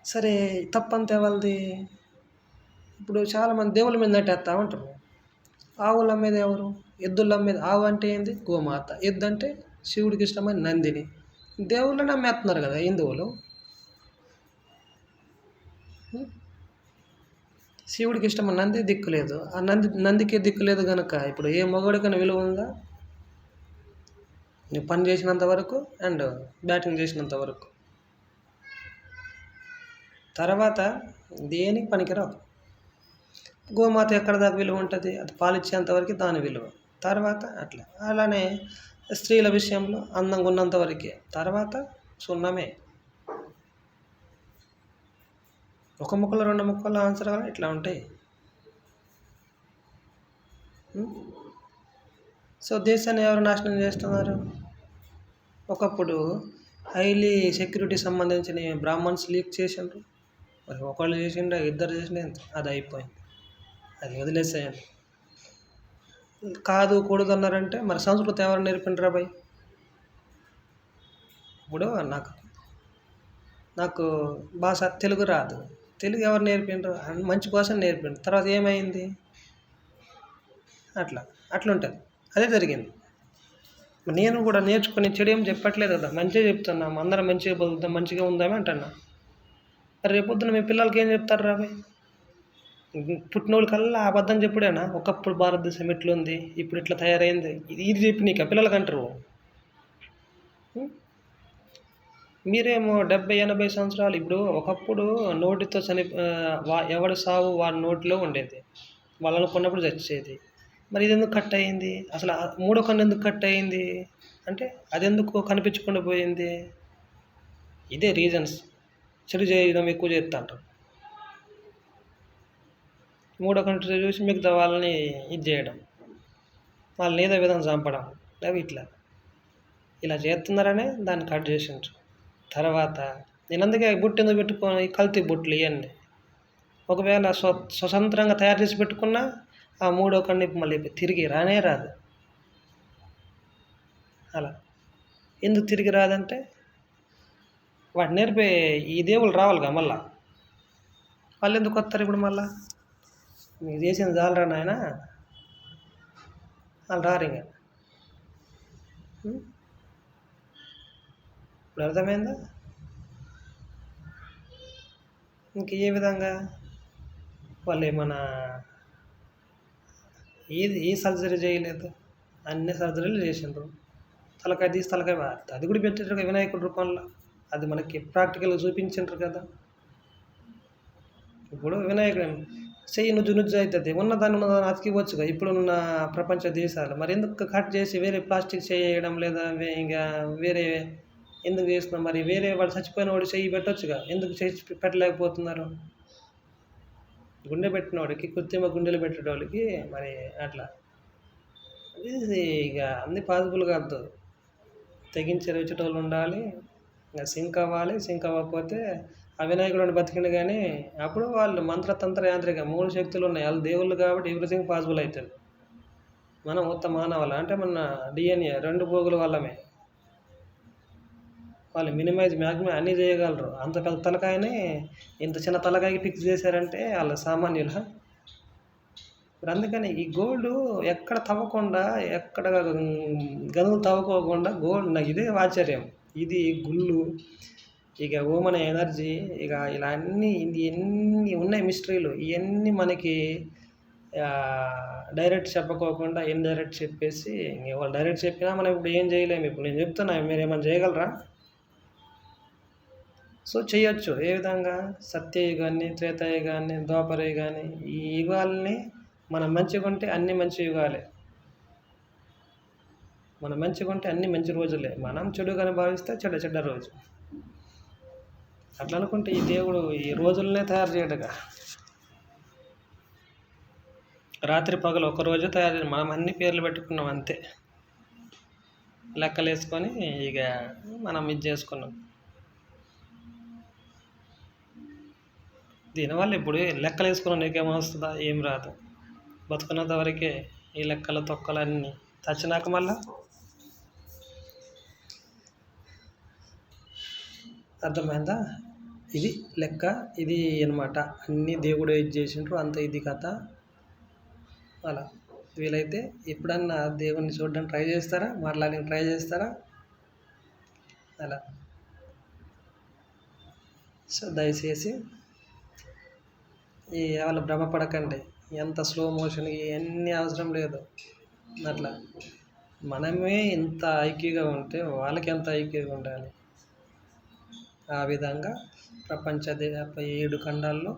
సరే, తప్పంతా ఎవరిది? ఇప్పుడు చాలామంది దేవుళ్ళ మీద నెట్టేస్తా ఉంటారు. ఆవుల మీద ఎవరు? ఎద్దుల మీద. ఆవు అంటే ఏంది? గోమాత. ఎద్దు అంటే శివుడికి ఇష్టమైన నందిని. దేవుళ్ళని నమ్మేస్తున్నారు కదా హిందువులు. శివుడికి ఇష్టమైన నంది దిక్కు లేదు, ఆ నందికి దిక్కు లేదు కనుక ఇప్పుడు ఏ మగవాడికైనా విలువ ఉందా? నువ్వు పని చేసినంత వరకు అండ్ బ్యాటింగ్ చేసినంత వరకు, తర్వాత దేనికి పనికిరావు. గోమాత ఎక్కడ దాకా విలువ ఉంటుంది? అది పాలిచ్చేంతవరకు దాని విలువ. తర్వాత అలానే స్త్రీల విషయంలో అందంగా ఉన్నంత వరకే, తర్వాత సున్నమే. ఒక ముక్కలు 2 ముక్కలు ఆన్సర్ ఇట్లా ఉంటాయి. సో దేశాన్ని ఎవరు నాశనం చేస్తున్నారు? ఒకప్పుడు హైలీ సెక్యూరిటీ సంబంధించిన బ్రాహ్మణ్స్ లీక్ చేసిండ్రు. మరి ఒకళ్ళు చేసిండ్రు, 2 చేసిండ్రు, అది అయిపోయింది, అది వదిలేసేయండి. కాదు కూడదు అన్నారంటే మరి సంస్కృతి ఎవరు నేర్పిండ్రా భయ్? ఇప్పుడు నాకు భాష తెలుగు రాదు, తెలుగు ఎవరు నేర్పిండ్రు? మంచి కోసం నేర్పిండ్రు. తర్వాత ఏమైంది? అట్లుంటుంది. అదే జరిగింది. నేను కూడా నేర్చుకుని చెడు ఏం చెప్పట్లేదు కదా, మంచిగా చెప్తున్నా. అందరం మంచిగా బతుకుతాం, మంచిగా ఉందామే అంటున్నా. రేపొద్దున మీ పిల్లలకి ఏం చెప్తారు రాబాయ్? పుట్టినోళ్ళకల్లా అబద్ధం చెప్పుడేనా? ఒకప్పుడు భారతదేశం ఎట్లుంది, ఇప్పుడు ఇట్లా తయారైంది, ఇది చెప్పి నీకు పిల్లలకి అంటారు. మీరేమో 70-80 సంవత్సరాలు. ఇప్పుడు ఒకప్పుడు నోటితో ఎవడి సావు వాడి నోటిలో ఉండేది, వాళ్ళని కొన్నప్పుడు చచ్చేది. మరి ఇది ఎందుకు కట్ అయింది? అసలు 3వ కన్ను ఎందుకు కట్ అయింది అంటే అది ఎందుకు కనిపించకుండా పోయింది? ఇదే రీజన్స్. చెడు చేయడం ఎక్కువ చేస్తా అంటారు. 3వ కన్ను చూసి మిగతా వాళ్ళని ఇది చేయడం, వాళ్ళని ఏదో విధంగా చంపడం, అవి ఇలా చేస్తున్నారనే దాన్ని కట్ చేసిండ్రు. తర్వాత నేను అందుకే బుట్టు ఎందుకు పెట్టుకొని కల్తీ బుట్లు ఇవన్నీ. ఒకవేళ స్వతంత్రంగా తయారు చేసి పెట్టుకున్నా ఆ 3వ కన్ను మళ్ళీ తిరిగి రానే రాదు. అలా ఎందుకు తిరిగి రాదంటే వాటి నేర్పే ఈ దేవుళ్ళు రావాలిగా, మళ్ళా వాళ్ళు ఎందుకు వస్తారు ఇప్పుడు? మళ్ళా మీకు చేసింది చాలరా నాయన, వాళ్ళు రారు ఇంకా. ఇప్పుడు అర్థమైందా? ఇంక ఏ విధంగా వాళ్ళు ఏమన్నా ఏ సర్జరీ చేయలేదు, అన్ని సర్జరీలు చేసిండ్రు. తలకాయ తీసి తలకాయ అది కూడా పెట్టారు కదా వినాయకుడి రూపంలో, అది మనకి ప్రాక్టికల్గా చూపించిండ్రు కదా. ఇప్పుడు వినాయకుడు చెయ్యి నుజ్జు నుజ్జు అవుతుంది, ఉన్నదాన్ని అతికివచ్చుగా ఇప్పుడున్న ప్రపంచ దేశాలు. మరి ఎందుకు కట్ చేసి వేరే ప్లాస్టిక్ చేయడం లేదా ఇంకా వేరే ఎందుకు చేస్తున్నాం? మరి వేరే వాడు చచ్చిపోయిన వాడు చెయ్యి పెట్టొచ్చుగా, ఎందుకు చేసి పెట్టలేకపోతున్నారు? గుండె పెట్టిన వాడికి, కృత్రిమ గుండెలు పెట్టేటోళ్ళకి మరి అట్లా ఇది ఇక అన్ని పాసిబుల్ కాదు. తెగించి రుచేటోళ్ళు ఉండాలి, ఇంకా సింక్ అవ్వాలి. సింక్ అవ్వకపోతే ఆ వినాయకుడు బతికిండు. కానీ అప్పుడు వాళ్ళు మంత్రతంత్ర యాంత్రిక 3 శక్తులు ఉన్నాయి, వాళ్ళు దేవుళ్ళు కాబట్టి ఎవ్రీథింగ్ పాసిబుల్ అవుతుంది. మనం మొత్తం మానవాళ్ళ అంటే మన డిఎన్ఏ 2 పోగుల వల్లమే. వాళ్ళు మ్యాక్సిమం అన్నీ చేయగలరు. అంత పెద్ద తలకాయని ఇంత చిన్న తలకాయకి ఫిక్స్ చేశారంటే వాళ్ళ సామాన్యుల. ఇప్పుడు అందుకని ఈ గోల్డ్ ఎక్కడ తవ్వకుండా, ఎక్కడ గనులు తవ్వుకోకుండా గోల్డ్, నాకు ఇదే ఆశ్చర్యం. ఇది గుళ్ళు, ఇక ఓమన ఎనర్జీ, ఇక ఇలా అన్నీ ఎన్ని ఉన్నాయి మిస్టరీలు, ఇవన్నీ మనకి డైరెక్ట్ చెప్పకోకుండా ఇండైరెక్ట్ చెప్పేసి, వాళ్ళు డైరెక్ట్ చెప్పినా మనం ఇప్పుడు ఏం చేయలేము. ఇప్పుడు నేను చెప్తున్నా, మీరు ఏమైనా చేయగలరా? సో చేయొచ్చు. ఏ విధంగా? సత్యయుగాన్ని, త్రేతాయుగాన్ని, ద్వాపరయుగాన్ని, ఈ యుగాల్ని మనం మంచిగా ఉంటే అన్ని మంచి యుగాలే. మనం మంచిగా ఉంటే అన్ని మంచి రోజులే, మనం చెడుగానే భావిస్తే చెడ్డ రోజు. అట్లా అనుకుంటే ఈ దేవుడు ఈ రోజులనే తయారు చేయడుగా. రాత్రి పగలు ఒకరోజు తయారు చేయడం, మనం అన్ని పేర్లు పెట్టుకున్నాం అంతే, లెక్కలు వేసుకొని ఇక మనం ఇది చేసుకున్నాం. దీనివల్ల ఇప్పుడు లెక్కలు వేసుకున్నాం, నీకేమో వస్తుందా? ఏం రాదు. బతుకున్నంత వరకే ఈ లెక్కలు తొక్కలు అన్నీ. చచ్చినాక మళ్ళా అర్థమైందా? ఇది లెక్క, ఇది అనమాట. అన్నీ దేవుడు ఏది చేసిండ్రు అంత ఇది కథ. అలా వీలైతే ఎప్పుడన్నా దేవుణ్ణి చూడడానికి ట్రై చేస్తారా? మాట్లాడడానికి ట్రై చేస్తారా? అలా. సో దయచేసి ఈ వాళ్ళు భ్రమపడకండి. ఎంత స్లో మోషన్ ఇవన్నీ అవసరం లేదు. అట్లా మనమే ఇంత ఐక్యూగా ఉంటే వాళ్ళకి ఎంత ఐక్యూగా ఉండాలి. ఆ విధంగా ప్రపంచ 7 ఖండాల్లో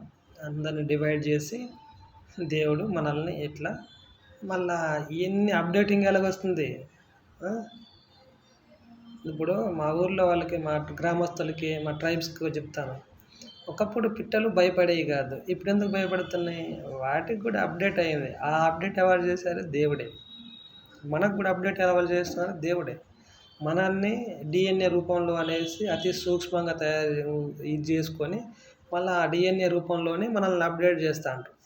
అందరిని డివైడ్ చేసి దేవుడు మనల్ని ఇట్లా మళ్ళా ఇవన్నీ అప్డేటింగ్ ఎలాగొస్తుంది. ఇప్పుడు మా ఊర్లో వాళ్ళకి, మా గ్రామస్తులకి, మా ట్రైబ్స్కి చెప్తాను, ఒకప్పుడు పిట్టలు భయపడేవి కాదు, ఇప్పుడు ఎందుకు భయపడుతున్నాయి? వాటికి కూడా అప్డేట్ అయింది. ఆ అప్డేట్ ఎవరు చేశారు? దేవుడే. మనకు కూడా అప్డేట్ ఎవరు చేస్తున్నారు? దేవుడే. మనల్ని డిఎన్ఏ రూపంలో అనేసి అతి సూక్ష్మంగా ఇది చేసుకొని మళ్ళీ ఆ డిఎన్ఏ రూపంలోనే మనల్ని అప్డేట్ చేస్తూ ఉంటారు.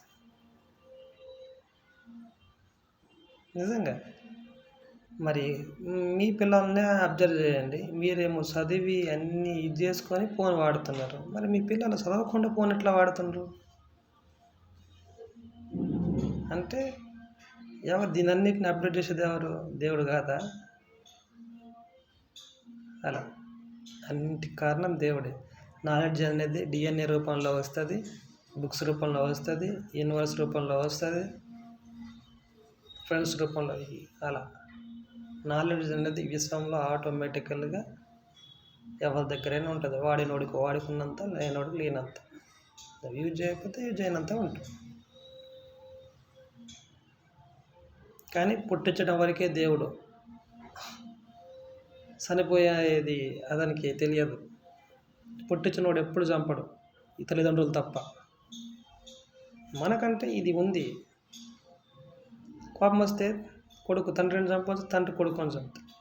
నిజంగా. మరి మీ పిల్లల్ని అబ్జర్వ్ చేయండి. మీరేమో చదివి అన్నీ ఇది చేసుకొని ఫోన్ వాడుతున్నారు, మరి మీ పిల్లలు చదవకుండా ఫోన్ ఎట్లా వాడుతున్నారు? అంటే ఎవరు దీనన్నిటిని అప్డేట్ చేసేది? ఎవరు? దేవుడు కాదా? అలా అన్నింటికి కారణం దేవుడే. నాలెడ్జ్ అనేది డిఎన్ఏ రూపంలో వస్తుంది, బుక్స్ రూపంలో వస్తుంది, యూనివర్స్ రూపంలో వస్తుంది, ఫ్రెండ్స్ రూపంలో. అలా నాలెడ్జ్ అనేది విశ్వంలో ఆటోమేటికల్గా ఎవరి దగ్గరైనా ఉంటుంది. వాడినోడికి వాడుకున్నంత, లేనోడికి లేనంత, యూజ్ చేయకపోతే యూజ్ అయినంత ఉంటుంది. కానీ పుట్టించడం వరకే దేవుడు, చనిపోయేది అతనికి తెలియదు. పుట్టించినోడు ఎప్పుడు చంపడు, ఈ తల్లిదండ్రులు తప్ప. మనకంటే ఇది ఉంది. కోపం వస్తే కొడుకు తండ్రిని చంపవచ్చు, తండ్రి కొడుకుని చంపుతాడు.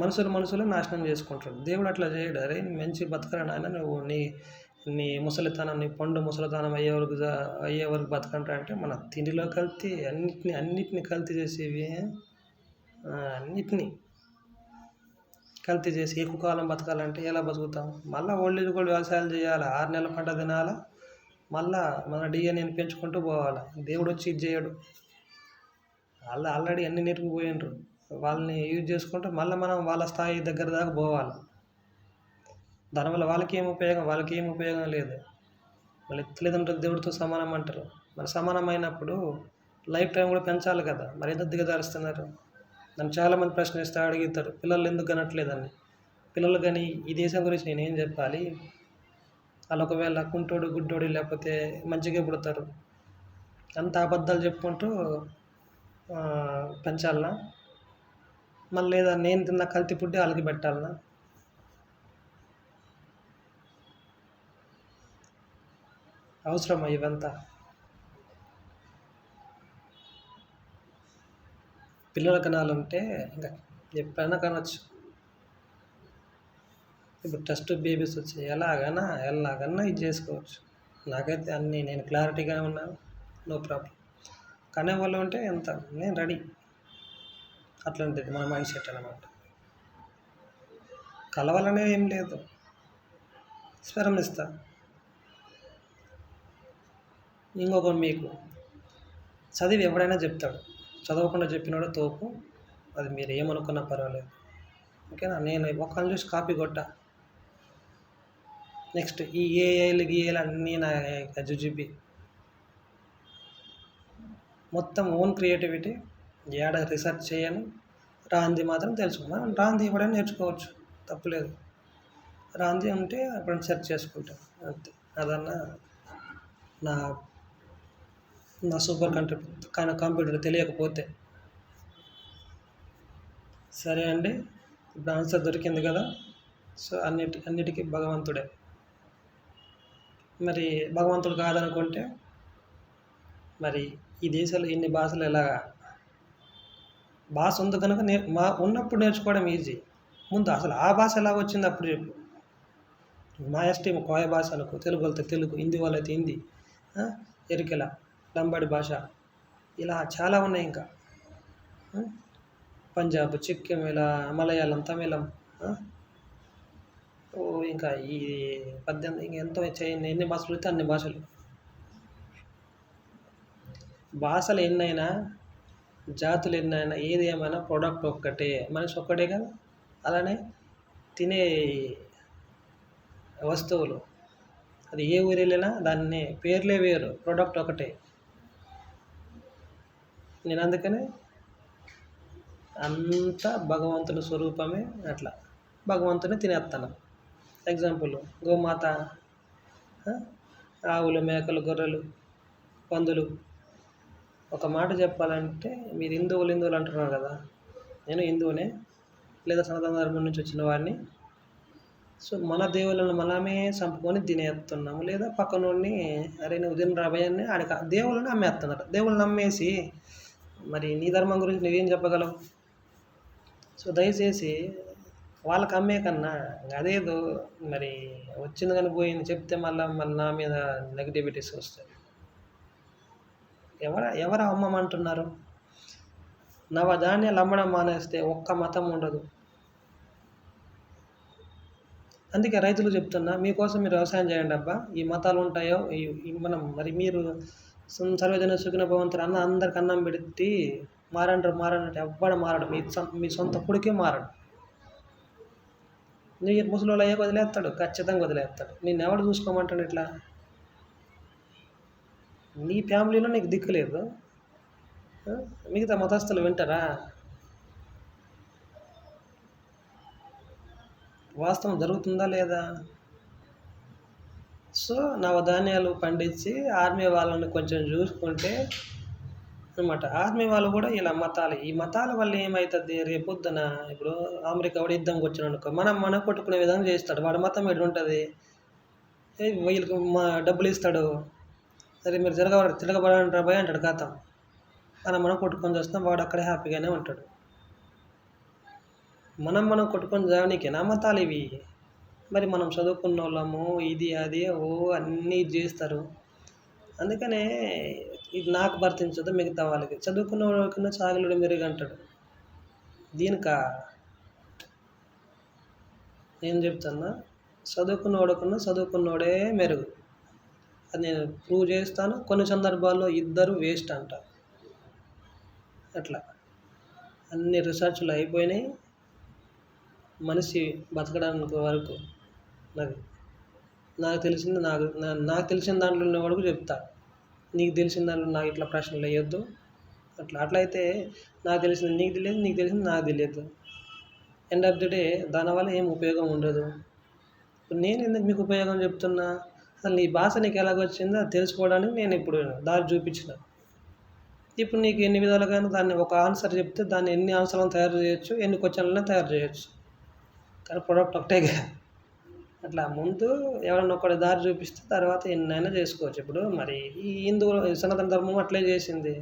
మనుషులు నాశనం చేసుకుంటారు. దేవుడు అట్లా చేయడు. అరే మంచి బతకరా నాయన, నువ్వు నీ ముసలితనం, నీ పండు ముసలితనం అయ్యే వరకు బతకంటా అంటే మన తిండిలో కల్తీ, అన్నిటిని కల్తీ చేసేవి, అన్నిటినీ కల్తీ చేసి ఎక్కువ కాలం బతకాలంటే ఎలా బతుకుతాం? మళ్ళీ ఓల్డ్ ఏజ్ కూడా వ్యవసాయాలు చేయాలి, 6 నెలల పంట తినాలా, మళ్ళా మన డిఎన్ఏని పెంచుకుంటూ పోవాలి. దేవుడు వచ్చి ఇది చేయడు. వాళ్ళు ఆల్రెడీ అన్ని నేర్చుకుపోయినరు. వాళ్ళని యూజ్ చేసుకుంటూ మళ్ళీ మనం వాళ్ళ స్థాయి దగ్గర దాకా పోవాలి. దానివల్ల వాళ్ళకేం ఉపయోగం లేదు. మళ్ళీ తల్లిదండ్రులు దేవుడితో సమానం అంటారు. మరి సమానమైనప్పుడు లైఫ్ టైం కూడా పెంచాలి కదా. మరి ఎందుకు దిగజారుస్తున్నారు? నన్ను చాలామంది ప్రశ్నిస్తూ అడుగుతారు, పిల్లలు ఎందుకు కనట్లేదని. పిల్లలు కానీ ఈ దేశం గురించి నేనేం చెప్పాలి? వాళ్ళు ఒకవేళ కుంటోడు గుడ్డోడు లేకపోతే మంచిగా పుడతారు. అంత అబద్ధాలు చెప్పుకుంటూ పెంచాలనా? మళ్ళీ లేదా నేను తిన్న కల్తీ పుట్టి వాళ్ళకి పెట్టాలనా? అవసరమా ఇవంతా? పిల్లలు కనాలంటే ఇంకా ఎప్పుడైనా కనొచ్చు. ఇప్పుడు టెస్ట్ బేబీస్ వచ్చాయి, ఎలాగన్నా ఇది చేసుకోవచ్చు. నాకైతే అన్నీ నేను క్లారిటీగా ఉన్నాను, నో ప్రాబ్లం. కనే వాళ్ళు ఉంటే ఎంత నేను రెడీ. అట్లాంటిది మన మైండ్ సెట్ అన్నమాట. కలవాలనే ఏం లేదు, స్వరం ఇస్తా. ఇంకొకటి మీకు చదివి ఎవడైనా చెప్తాడు, చదవకుండా చెప్పినాడో తోపు. అది మీరు ఏమనుకున్నా పర్వాలేదు, ఓకేనా? నేను ఒకళ్ళని చూసి కాపీ కొట్టా. నెక్స్ట్ ఈ ఏఐలు గీఏలు అన్నీ నా జుజుబి. మొత్తం ఓన్ క్రియేటివిటీ, ఏడ రీసెర్చ్ చేయను. రాంది మాత్రం తెలుసుకున్నాను. రాంది ఎవడైనా నేర్చుకోవచ్చు, తప్పులేదు. రాంది ఉంటే అప్పుడు సెర్చ్ చేసుకుంటాను అంతే. అదన్నా నా నా సూపర్ కంప్యూటర్ తెలియకపోతే. సరే అండి, ఇప్పుడు ఆన్సర్ దొరికింది కదా. సో అన్నిటికీ భగవంతుడే. మరి భగవంతుడు కాదనుకుంటే మరి ఈ దేశాలు ఎన్ని భాషలు ఎలాగా? భాష ఉంది కనుక ఉన్నప్పుడు నేర్చుకోవడం ఈజీ. ముందు అసలు ఆ భాష ఎలా వచ్చింది అప్పుడు చెప్పు. మా ఎస్టీ కోయ భాష అనుకో, తెలుగు వాళ్ళతో తెలుగు, హిందీ వాళ్ళైతే హిందీ, ఎరికెల లంబాడి భాష, ఇలా చాలా ఉన్నాయి. ఇంకా పంజాబ్, సిక్కిం, ఇలా మలయాళం, తమిళం, ఇంకా ఈ 18 ఇంకెంతో ఎన్ని భాషలు అయితే అన్ని భాషలు. భాషలు ఎన్నైనా, జాతులు ఎన్నైనా, ఏది ఏమైనా ప్రోడక్ట్ ఒక్కటే, మనిషి ఒక్కటే కదా. అలానే తినే వస్తువులు, అది ఏ ఊరు వెళ్ళినా దాన్ని పేర్లే వేరు, ప్రోడక్ట్ ఒకటే. నేను అందుకనే అంతా భగవంతుని స్వరూపమే. అట్లా భగవంతుని తినేస్తాను. ఎగ్జాంపుల్ గోమాత, ఆవులు, మేకలు, గొర్రెలు, పందులు. ఒక మాట చెప్పాలంటే మీరు హిందువులు అంటున్నారు కదా, నేను హిందువునే, లేదా సనాతన ధర్మం నుంచి వచ్చిన వాడిని. సో మన దేవుళ్ళను మనమే చంపుకొని తినేస్తున్నాము. లేదా పక్కనోడిని అరే నువ్వు తిని రాబోయని ఆడికి దేవుళ్ళని అమ్మేస్తున్నాడు. దేవుళ్ళని అమ్మేసి మరి నీ ధర్మం గురించి నువ్వేం చెప్పగలవు? సో దయచేసి వాళ్ళకి అమ్మే కన్నా అదేదో మరి వచ్చింది కానీ పోయింది చెప్తే మళ్ళీ నా మీద నెగిటివిటీస్ వస్తాయి. ఎవరు అమ్మమంటున్నారు? నవధాన్యాలు అమ్మడం మానేస్తే ఒక్క మతం ఉండదు. అందుకే రైతులు చెప్తున్నా, మీకోసం మీరు వ్యవసాయం చేయండి అబ్బా. ఈ మతాలు ఉంటాయో మనం మరి మీరు సర్వజన సుఖిన భవంతులు అందరికి అన్నం పెట్టి మారంటే ఎవ్వడు మారడు. మీ సొంత కొడుకే మారడు. నీ ముసలోళ్ళు అయ్యాక వదిలేస్తాడు, ఖచ్చితంగా వదిలేస్తాడు. నేను ఎవడు చూసుకోమంటాడు? ఇట్లా నీ ఫ్యామిలీలో నీకు దిక్కులేదు, మిగతా మతస్థులు వింటారా? వాస్తవం జరుగుతుందా లేదా? సో నవధాన్యాలు పండించి ఆర్మీ వాళ్ళని కొంచెం చూసుకుంటే అనమాట. ఆర్మీ వాళ్ళు కూడా ఇలా ఈ మతాల వల్ల ఏమవుతుంది? రేపొద్దున ఇప్పుడు అమెరికా వాడు యుద్ధంకి వచ్చాడు అనుకో, మనం కొట్టుకునే విధంగా చేస్తాడు. వాడి మతం ఎటు ఉంటుంది? వీళ్ళకి డబ్బులు ఇస్తాడు, సరే మీరు తిరగబడంటారా భయ అంటాడు. ఖాతం మనం కొట్టుకొని చేస్తాం, వాడు అక్కడే హ్యాపీగానే ఉంటాడు. మనం కొట్టుకొని జానికి నా మతాలు ఇవి. మరి మనం చదువుకున్న వాళ్ళము, ఇది అది అన్నీ చేస్తారు. అందుకనే ఇది నాకు వర్తించదు, మిగతా వాళ్ళకి. చదువుకున్న వాళ్ళకన్నా చాగలుడు మెరుగంటాడు. దీనికా నేను చెప్తున్నా, చదువుకున్నవాడుకన్నా చదువుకున్నవాడే మెరుగు. అది నేను ప్రూవ్ చేస్తాను. కొన్ని సందర్భాల్లో ఇద్దరు వేస్ట్ అంట. అట్లా అన్ని రీసెర్చ్‌లు అయిపోయినాయి. మనిషి బతకడానికి వరకు నాకు నాకు తెలిసింది నాకు తెలిసిన దాంట్లో ఉన్న వరకు చెప్తా. నీకు తెలిసిన దాంట్లో నాకు ఇట్లా ప్రశ్నలు వేయొద్దు. అట్లయితే నాకు తెలిసింది నీకు తెలియదు, నీకు తెలిసింది నాకు తెలియదు. ఎండ్ ఆఫ్ ది డే దానివల్ల ఏం ఉపయోగం ఉండదు. ఇప్పుడు నేను ఎందుకు మీకు ఉపయోగం చెప్తున్నా? అసలు నీ భాష నీకు ఎలాగొచ్చిందో అది తెలుసుకోవడానికి నేను ఇప్పుడు దారి చూపించిన. ఇప్పుడు నీకు ఎన్ని విధాలుగాను దాన్ని ఒక ఆన్సర్ చెప్తే దాన్ని ఎన్ని ఆన్సర్లను తయారు చేయొచ్చు, ఎన్ని క్వశ్చన్లను తయారు చేయొచ్చు. కానీ ప్రొడక్ట్ ఒకటేగా. అట్లా ముందు ఎవరన్నా ఒకటి దారి చూపిస్తే తర్వాత ఎన్నైనా చేసుకోవచ్చు. ఇప్పుడు మరి ఈ హిందూ సనాతన ధర్మం అట్లే చేసింది,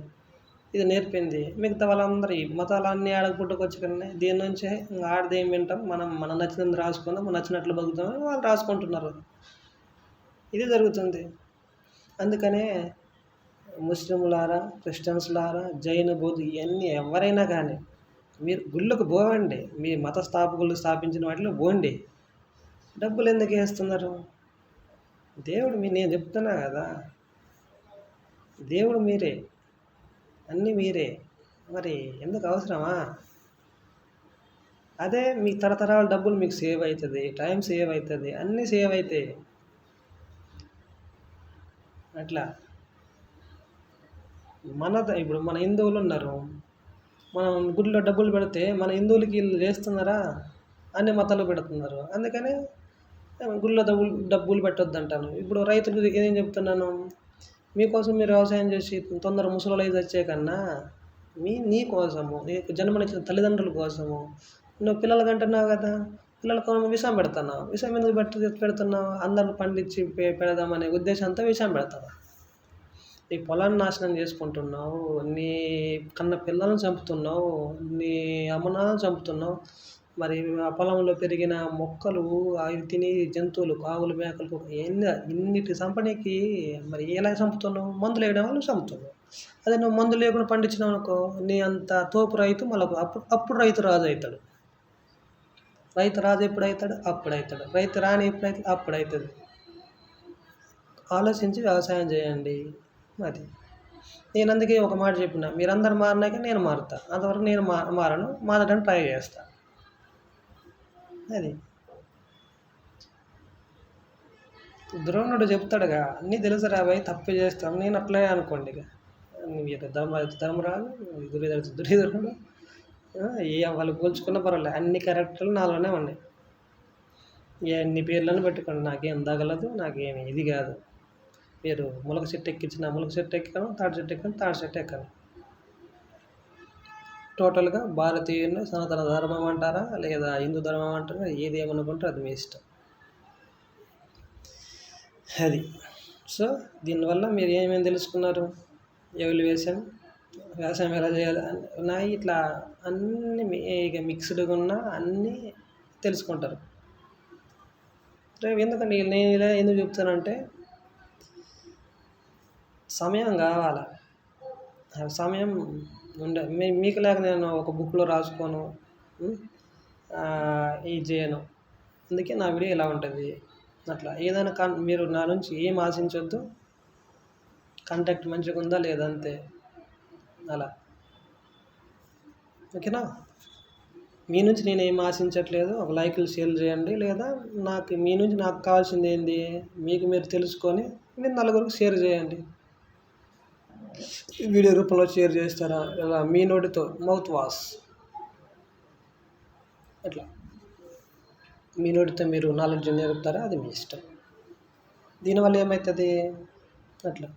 ఇది నేర్పింది. మిగతా వాళ్ళందరూ ఈ మతాలన్నీ ఆడపుట్టుకొచ్చి కన్నా దీని నుంచే ఆడదేం వింటాం, మనం మనం నచ్చినది రాసుకుందాం, మనం నచ్చినట్లు బతుకుతామని వాళ్ళు రాసుకుంటున్నారు. ఇది జరుగుతుంది. అందుకనే ముస్లింలారా, క్రిస్టియన్స్లారా, జైన బౌద్ధ ఇవన్నీ ఎవరైనా కానీ మీరు గుళ్ళకు పోవండి, మీ మత స్థాపకులు స్థాపించిన వాటిలో పోండి. డబ్బులు ఎందుకు వేస్తున్నారు? దేవుడు నేను చెప్తున్నా కదా, దేవుడు మీరే, అన్నీ మీరే, మరి ఎందుకు అవసరమా? అదే మీ తరతరాల డబ్బులు మీకు సేవ్ అవుతుంది, టైం సేవ్ అవుతుంది, అన్నీ సేవ్ అవుతాయి. అట్లా ఇప్పుడు మన హిందువులు ఉన్నారు, మనం గుడిలో డబ్బులు పెడితే మన హిందువులకి వీళ్ళు చేస్తున్నారా? అన్ని మతాలు పెడుతున్నారు. అందుకని గుడిలో డబ్బులు పెట్టొద్దు అంటాను. ఇప్పుడు రైతులకు ఏం చెప్తున్నాను, మీకోసం మీరు వ్యవసాయం చేసి తొందర ముసలోళ్ళు అయితే వచ్చే కన్నా నీ కోసము, నీకు జన్మనిచ్చిన తల్లిదండ్రుల కోసము నువ్వు పిల్లలకి అంటున్నావు కదా, పిల్లలకు విషం పెడుతున్నావు. విషం ఎందుకు పెడుతున్నావు? అందరిని పండించి పెడదామనే ఉద్దేశంతో విషం పెడతావు. నీ పొలాన్ని నాశనం చేసుకుంటున్నావు, నీ కన్న పిల్లలను చంపుతున్నావు, నీ అమ్మనాన్నను చంపుతున్నావు. మరి ఆ పొలంలో పెరిగిన మొక్కలు అవి తిని జంతువులు, ఆవులు, మేకలు, ఇన్నిటి చంపనీకి మరి ఎలా చంపుతున్నావు? మందులు వేయడం వల్ల చంపుతున్నావు. అదే నువ్వు మందులు లేకుండా పండించినావు అనుకో, నీ అంత తోపు రైతు మళ్ళీ అప్పుడు రైతు రాజు అవుతాడు. రైతు రాజు ఎప్పుడు అవుతాడు? అప్పుడు అవుతాడు. రైతు రాని ఎప్పుడైతే అప్పుడు అవుతుంది. ఆలోచించి వ్యవసాయం చేయండి. అది నేను అందుకే ఒక మాట చెప్పిన, మీరందరూ మారినాక నేను మారుతా, అంతవరకు నేను మారను, మారడానికి ట్రై చేస్తా. అది ద్రోణుడు చెప్తాడుగా, అన్నీ తెలుసు రాబాయి, తప్పు చేస్తాం. నేను అట్లే అనుకోండి. ఇక ధర్మరాజు, దుర్యోధనుడు వాళ్ళు పోల్చుకున్న పర్వాలేదు, అన్ని క్యారెక్టర్లు నాలోనే ఉన్నాయి. ఎన్ని పేర్లను పెట్టుకోండి, నాకేం తగలదు, నాకేమి ఇది కాదు. మీరు ములక చెట్టు ఎక్కించిన ములక చెట్టు ఎక్కాను, తాడి చెట్టు ఎక్కాను, తాడి చెట్టు ఎక్కాను. టోటల్గా భారతీయుని సనాతన ధర్మం అంటారా లేదా హిందూ ధర్మం అంటారా, ఏది ఏమనుకుంటారో అది మీ ఇష్టం. అది సో దీనివల్ల మీరు ఏమేమి తెలుసుకున్నారు? ఎవాల్యుయేషన్, వ్యవసాయం ఎలా చేయాలి ఉన్నాయి, ఇట్లా అన్నీ ఇక మిక్స్డ్గా ఉన్న అన్నీ తెలుసుకుంటారు. ఎందుకంటే నేను ఇలా ఎందుకు చెప్తానంటే, సమయం కావాలి. సమయం మీకు లేక నేను ఒక బుక్లో రాసుకోను, ఇది చేయను. అందుకే నా వీడియో ఇలా ఉంటుంది. అట్లా ఏదైనా మీరు నా నుంచి ఏం ఆశించొద్దు, కాంటాక్ట్ మంచిగా ఉందా లేదా అంతే. అలా ఓకేనా? మీ నుంచి నేను ఏం ఆశించట్లేదు. ఒక లైక్లు షేర్ చేయండి, లేదా మీ నుంచి నాకు కావాల్సింది ఏంది, మీకు మీరు తెలుసుకొని మీరు నలుగురికి షేర్ చేయండి. వీడియో రూపంలో షేర్ చేస్తారా, ఇలా మీ నోటితో మౌత్ వాష్, అట్లా మీ నోటితో మీరు నాలెడ్జ్ నేర్పుతారా, అది మీ ఇష్టం. దీనివల్ల ఏమవుతుంది, అట్లా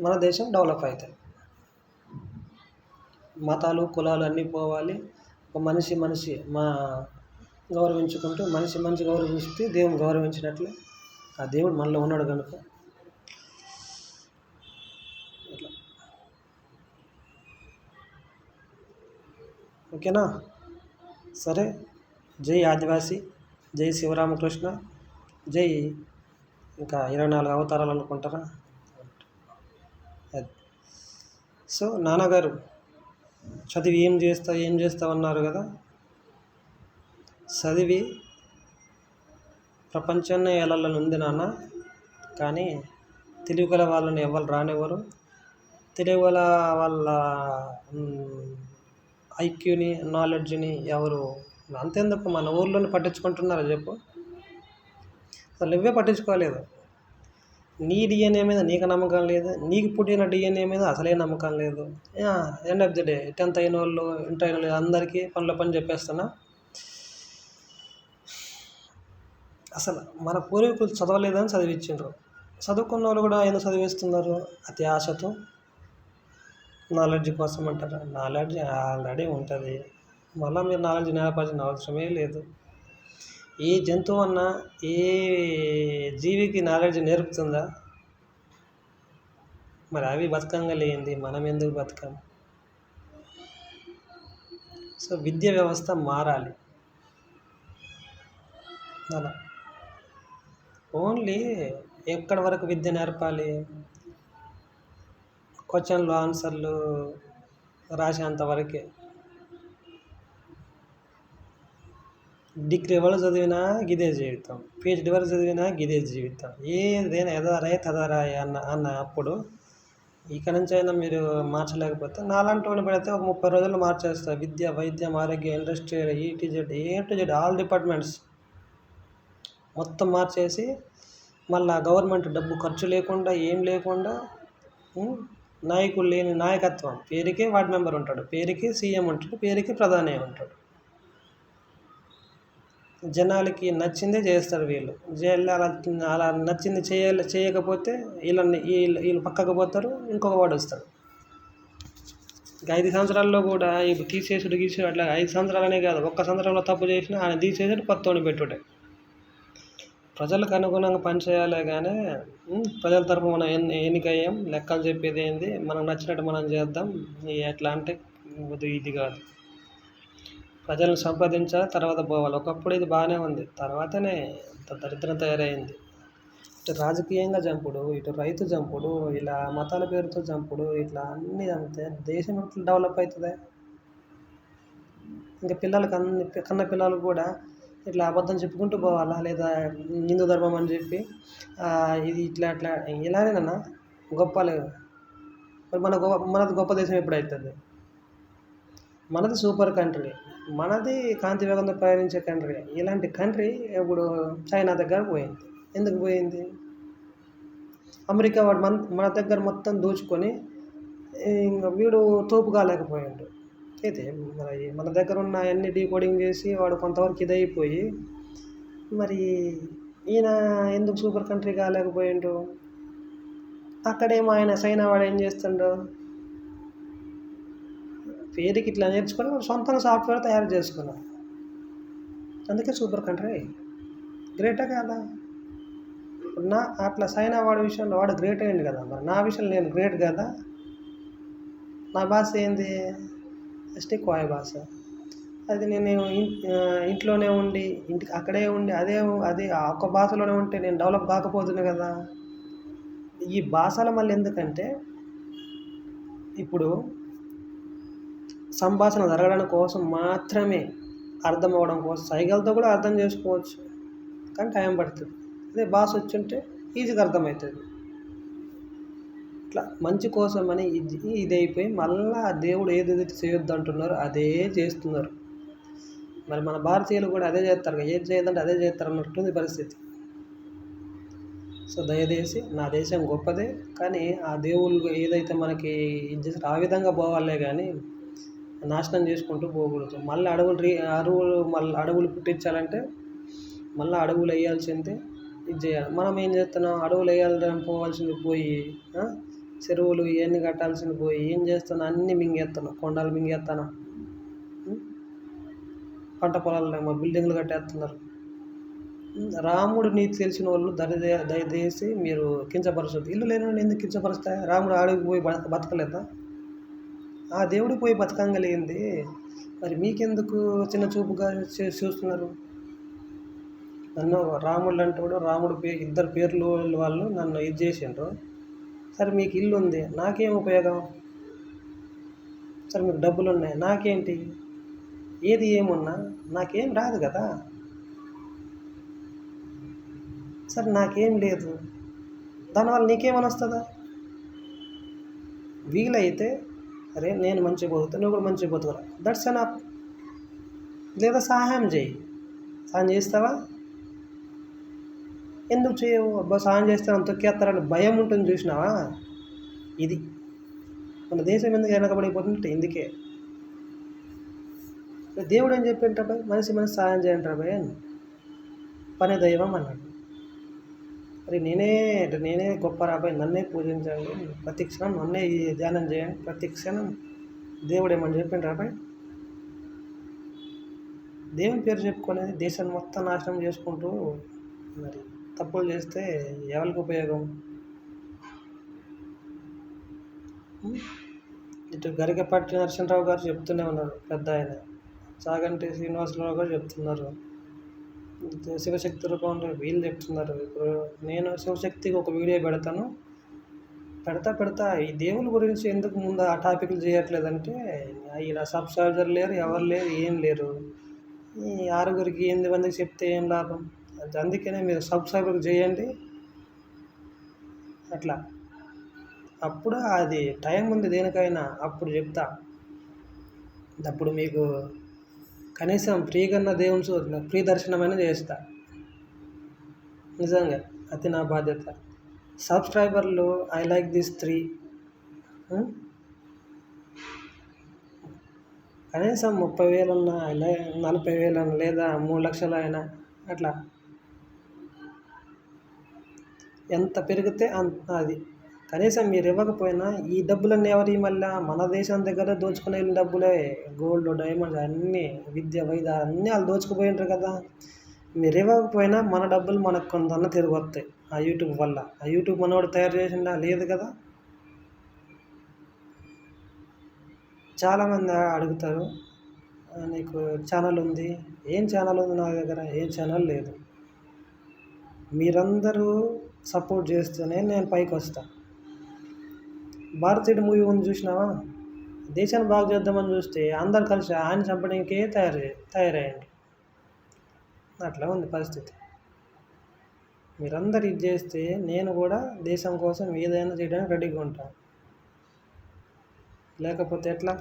మన దేశం డెవలప్ అవుతుంది. మతాలు, కులాలు అన్నీ పోవాలి. ఒక మనిషి గౌరవించుకుంటూ మనిషి గౌరవిస్తే దేవుని గౌరవించినట్లే. ఆ దేవుడు మనలో ఉన్నాడు కనుక అట్లా. ఓకేనా? సరే, జై ఆదివాసి, జై శివరామకృష్ణ, జై ఇంకా 24 అవతారాలు అనుకుంటారా. అది సో నాన్నగారు చదివి ఏం చేస్తావు అన్నారు కదా, చదివి ప్రపంచాన్ని ఏలాలని ఉంది నాన్న, కానీ తెలివిగల వాళ్ళని ఎవరు రానివ్వరు. తెలివిగల వాళ్ళ ఐక్యూని, నాలెడ్జ్ని ఎవరు అంతెందుకు మన ఊర్లోనే పట్టించుకుంటున్నారా చెప్పు? అసలు నువ్వే పట్టించుకోలేదు. నీ డిఎన్ఏ మీద నీకు నమ్మకం లేదు, నీకు పుట్టిన డిఎన్ఏ మీద అసలే నమ్మకం లేదు. End of the day 10th అయిన వాళ్ళు, ఇంటర్ అయిన వాళ్ళు అందరికీ పనిలో పని చెప్పేస్తున్నా. అసలు మన పూర్వీకులు చదవలేదని చదివించారు. చదువుకున్న వాళ్ళు కూడా ఎందుకు చదివిస్తున్నారు? అతి ఆశతో. నాలెడ్జ్ కోసం అంటారు. నాలెడ్జ్ ఆల్రెడీ ఉంటుంది, మళ్ళీ మీరు నాలెడ్జ్ నేర్పాల్సిన అవసరమే లేదు. ఏ జంతువు అన్నా ఏ జీవికి నాలెడ్జ్ నేర్పుతుందా? మరి అవి బతకంగా లేనిది మనం ఎందుకు బతకం? సో విద్యా వ్యవస్థ మారాలి. అలా ఓన్లీ ఎక్కడి వరకు విద్య నేర్పాలి? క్వశ్చన్లు ఆన్సర్లు రాసేంత వరకే. డిగ్రీ వరకు చదివినా గిదే జీవితం, పిహెచ్డి వరకు చదివినా గిదే జీవితం. ఏదైనా ఎదరాయి తదరాయి అన్న అప్పుడు ఇక నుంచి అయినా మీరు మార్చలేకపోతే నాలాంటి వాడిని పెడితే ఒక 30 రోజుల్లో మార్చేస్తారు. విద్య, వైద్యం, ఆరోగ్యం, industrial, A to Z all departments మొత్తం మార్చేసి మళ్ళీ గవర్నమెంట్ డబ్బు ఖర్చు లేకుండా ఏం లేకుండా నాయకులు లేని నాయకత్వం. పేరుకే వార్డు మెంబర్ ఉంటాడు, పేరుకే సీఎం ఉంటాడు, పేరుకే ప్రధాని ఉంటాడు. జనాలకి నచ్చిందే చేస్తారు వీళ్ళు. అలా నచ్చింది చేయకపోతే వీళ్ళు పక్కకు పోతారు, ఇంకొక వాడు వస్తాడు. ఇంకా 5 సంవత్సరాల్లో కూడా ఇప్పుడు తీసేసుడు అట్లా 5 సంవత్సరాలనే కాదు, 1 సంవత్సరంలో తప్పు చేసినా ఆయన తీసేసాడు, కొత్తోడిని పెట్టుడే. ప్రజలకు అనుగుణంగా పనిచేయాలే కానీ ప్రజల తరపు మనం ఎన్నికయ్యాం, లెక్కలు చెప్పేది ఏంది, మనకు నచ్చినట్టు మనం చేద్దాం ఎట్లా అంటే ఇది కాదు. ప్రజలను సంపాదించాలి, తర్వాత పోవాలి. ఒకప్పుడు ఇది బాగానే ఉంది, తర్వాతనే దరిద్రం తయారైంది. ఇటు రాజకీయంగా చంపుడు, ఇటు రైతు చంపుడు, ఇలా మతాల పేరుతో చంపుడు, ఇట్లా అన్నీ చంపితే దేశం ఎట్లా డెవలప్ అవుతుంది? ఇంకా కన్న పిల్లలకు కూడా ఇట్లా అబద్ధం చెప్పుకుంటూ పోవాలా? లేదా హిందూ ధర్మం అని చెప్పి ఇది అట్లా ఇలానేనా గొప్పలేదు? మరి మనది గొప్ప దేశం ఎప్పుడవుతుంది? మనది సూపర్ కంట్రీ, మనది కాంతి వేగంతో ప్రయాణించే కంట్రీ. ఇలాంటి కంట్రీ ఇప్పుడు చైనా దగ్గర పోయింది. ఎందుకు పోయింది? అమెరికా వాడు మన దగ్గర మొత్తం దోచుకొని ఇంకా వీడు తోపు కాలేకపోయాడు. అయితే మరి మన దగ్గర ఉన్న అన్ని డీకోడింగ్ చేసి వాడు కొంతవరకు ఇదైపోయి మరి ఈయన ఎందుకు సూపర్ కంట్రీ కాలేకపోయిండు? అక్కడేమో ఆయన చైనా వాడు ఏం చేస్తుండో పేరుకి ఇట్లా నేర్చుకొని వాడు సొంతంగా సాఫ్ట్వేర్ తయారు చేసుకున్నాడు. అందుకే సూపర్ కంట్రీ. గ్రేటా కాదా? అట్లా చైనా వాడి విషయంలో వాడు గ్రేట్ అయ్యింది కదా, మరి నా విషయంలో నేను గ్రేట్ కదా? నా భాష ఏంది? జస్ట్ కోయ భాష. అది నేను ఇంట్లోనే ఉండి అక్కడే ఉండి అదే ఆ ఒక్క భాషలోనే ఉంటే నేను డెవలప్ కాకపోతుంది కదా. ఈ భాషలు మళ్ళీ ఎందుకంటే ఇప్పుడు సంభాషణ జరగడం కోసం మాత్రమే, అర్థం అవ్వడం కోసం సైగలతో కూడా అర్థం చేసుకోవచ్చు, కానీ టైం పడుతుంది. అదే భాష వచ్చుంటే ఈజీగా అర్థమవుతుంది. ఇట్లా మంచి కోసం అని ఇది అయిపోయి మళ్ళీ దేవుడు ఏదైతే చేయొద్దు అంటున్నారో అదే చేస్తున్నారు. మరి మన భారతీయులు కూడా అదే చేస్తారు, ఏది చేయొద్దంటే అదే చేస్తారు అన్నట్టుంది పరిస్థితి. సో దయచేసి నా దేశం గొప్పదే, కానీ ఆ దేవుళ్ళు ఏదైతే మనకి ఇది చేస్తారు ఆ విధంగా పోవాలే కానీ నాశనం చేసుకుంటూ పోకూడదు. మళ్ళీ అడవులు పుట్టించాలంటే మళ్ళీ అడవులు వేయాల్సిందే, ఇది చేయాలి. మనం ఏం చేస్తున్నాం? అడవులు వేయాలని పోవాల్సింది పోయి చెరువులు ఇవన్నీ కట్టాల్సింది పోయి ఏం చేస్తున్నాం? అన్నీ మింగేస్తున్నాం, కొండలు మింగేస్తున్నాం, పంట పొలాలు బిల్డింగ్లు కట్టేస్తున్నారు. రాముడు నీతి తెలిసిన వాళ్ళు దయచేసి మీరు కించపరచదు. ఇల్లు లేని ఎందుకు కించపరుస్తాయి? రాముడు అడవికి పోయి బతకలేదా? ఆ దేవుడు పోయి బతకంగలిగింది, మరి మీకెందుకు చిన్న చూపుగా చూస్తున్నారు? నన్ను రాముడు అంటాడు, రాముడు ఇద్దరు పేర్లు వాళ్ళు నన్ను ఇది చేసిండ్రు. సరే మీకు ఇల్లు ఉంది, నాకేం ఉపయోగం? సరే మీకు డబ్బులు ఉన్నాయి, నాకేంటి? ఏది ఏమున్నా నాకేం రాదు కదా. సరే నాకేం లేదు, దానివల్ల నీకేమని వస్తుందా? వీలైతే అరే నేను మంచిగా బతుకుతా, నువ్వు కూడా మంచిగా బతుకురా, దట్స్ ఎనఫ్. లేదా సహాయం చేయి. సహాయం చేస్తావా? ఎందుకు చేయవు? అబ్బా సహాయం చేస్తాను తొక్కేస్తారని భయం ఉంటుంది చూసినావా? ఇది మన దేశం ఎందుకు వెనకబడిపోతుంటే ఇందుకే. దేవుడు ఏం చెప్పిండ్రా భయ్? మనిషి సహాయం చేయండి భయ్ అని. పని దైవం అన్నాడు. మరి నేనే గొప్ప రాబాయ్, నన్నే పూజించండి, ప్రతి క్షణం నన్నే ధ్యానం చేయండి, ప్రతి క్షణం దేవుడు ఏమని చెప్పిండు రాబాయ్? దేవుని పేరు చెప్పుకునేది దేశాన్ని మొత్తం నాశనం చేసుకుంటూ మరి తప్పులు చేస్తే ఎవరికి ఉపయోగం? ఇటు గరికపాటి నరసింహరావు గారు చెప్తూనే ఉన్నారు, పెద్ద ఆయన. చాగంటి శ్రీనివాసరావు గారు చెప్తున్నారు, శివశక్తి రూపంలో వీళ్ళు చెప్తున్నారు. ఇప్పుడు నేను శివశక్తికి ఒక వీడియో పెడతా ఈ దేవుని గురించి ఎందుకు ముందు ఆ టాపిక్లు చేయట్లేదంటే, ఇలా సబ్స్క్రైబర్ లేరు, ఎవరు లేరు, ఏం లేరు. ఈ 6గురికి 8 మందికి చెప్తే ఏం లాభం? అందుకనే మీరు సబ్స్క్రైబర్కి చేయండి. అట్లా అప్పుడు అది టైం ఉంది దేనికైనా, అప్పుడు చెప్తా. అప్పుడు మీకు కనీసం ఫ్రీగా దేవుని ఫ్రీ దర్శనమైనా చేస్తా. నిజంగా అది నా బాధ్యత. సబ్స్క్రైబర్లు ఐ లైక్ దిస్ 3, కనీసం 30,000 ఉన్నా, 40,000 అన్నా, లేదా 3 లక్షలు అయినా, అట్లా ఎంత పెరిగితే అది. కనీసం మీరు ఇవ్వకపోయినా ఈ డబ్బులన్నీ ఎవరి మళ్ళీ మన దేశం దగ్గర దోచుకునే డబ్బులే. గోల్డ్, డైమండ్స్ అన్నీ, విద్య, వైద్య అన్నీ వాళ్ళు దోచుకుపోయింటారు కదా. మీరు ఇవ్వకపోయినా మన డబ్బులు మనకు కొంత తిరిగి వస్తాయి ఆ యూట్యూబ్ వల్ల. ఆ యూట్యూబ్ మనోడు తయారు చేసిండా? లేదు కదా. చాలామంది అడుగుతారు, నీకు ఛానల్ ఉంది? ఏం ఛానల్ ఉంది నా దగ్గర? ఏం ఛానల్ లేదు. మీరందరూ సపోర్ట్ చేస్తేనే నేను పైకి వస్తా. భారతీయుడు మూవీ ఉంది చూసినావా? దేశాన్ని బాగు చేద్దామని చూస్తే అందరు కలిసి ఆయన చంపడానికే తయారయ్యండి. అట్లా ఉంది పరిస్థితి. మీరందరు ఇది చేస్తే నేను కూడా దేశం కోసం ఏదైనా చేయడానికి రెడీగా ఉంటాను. లేకపోతే ఎట్లా?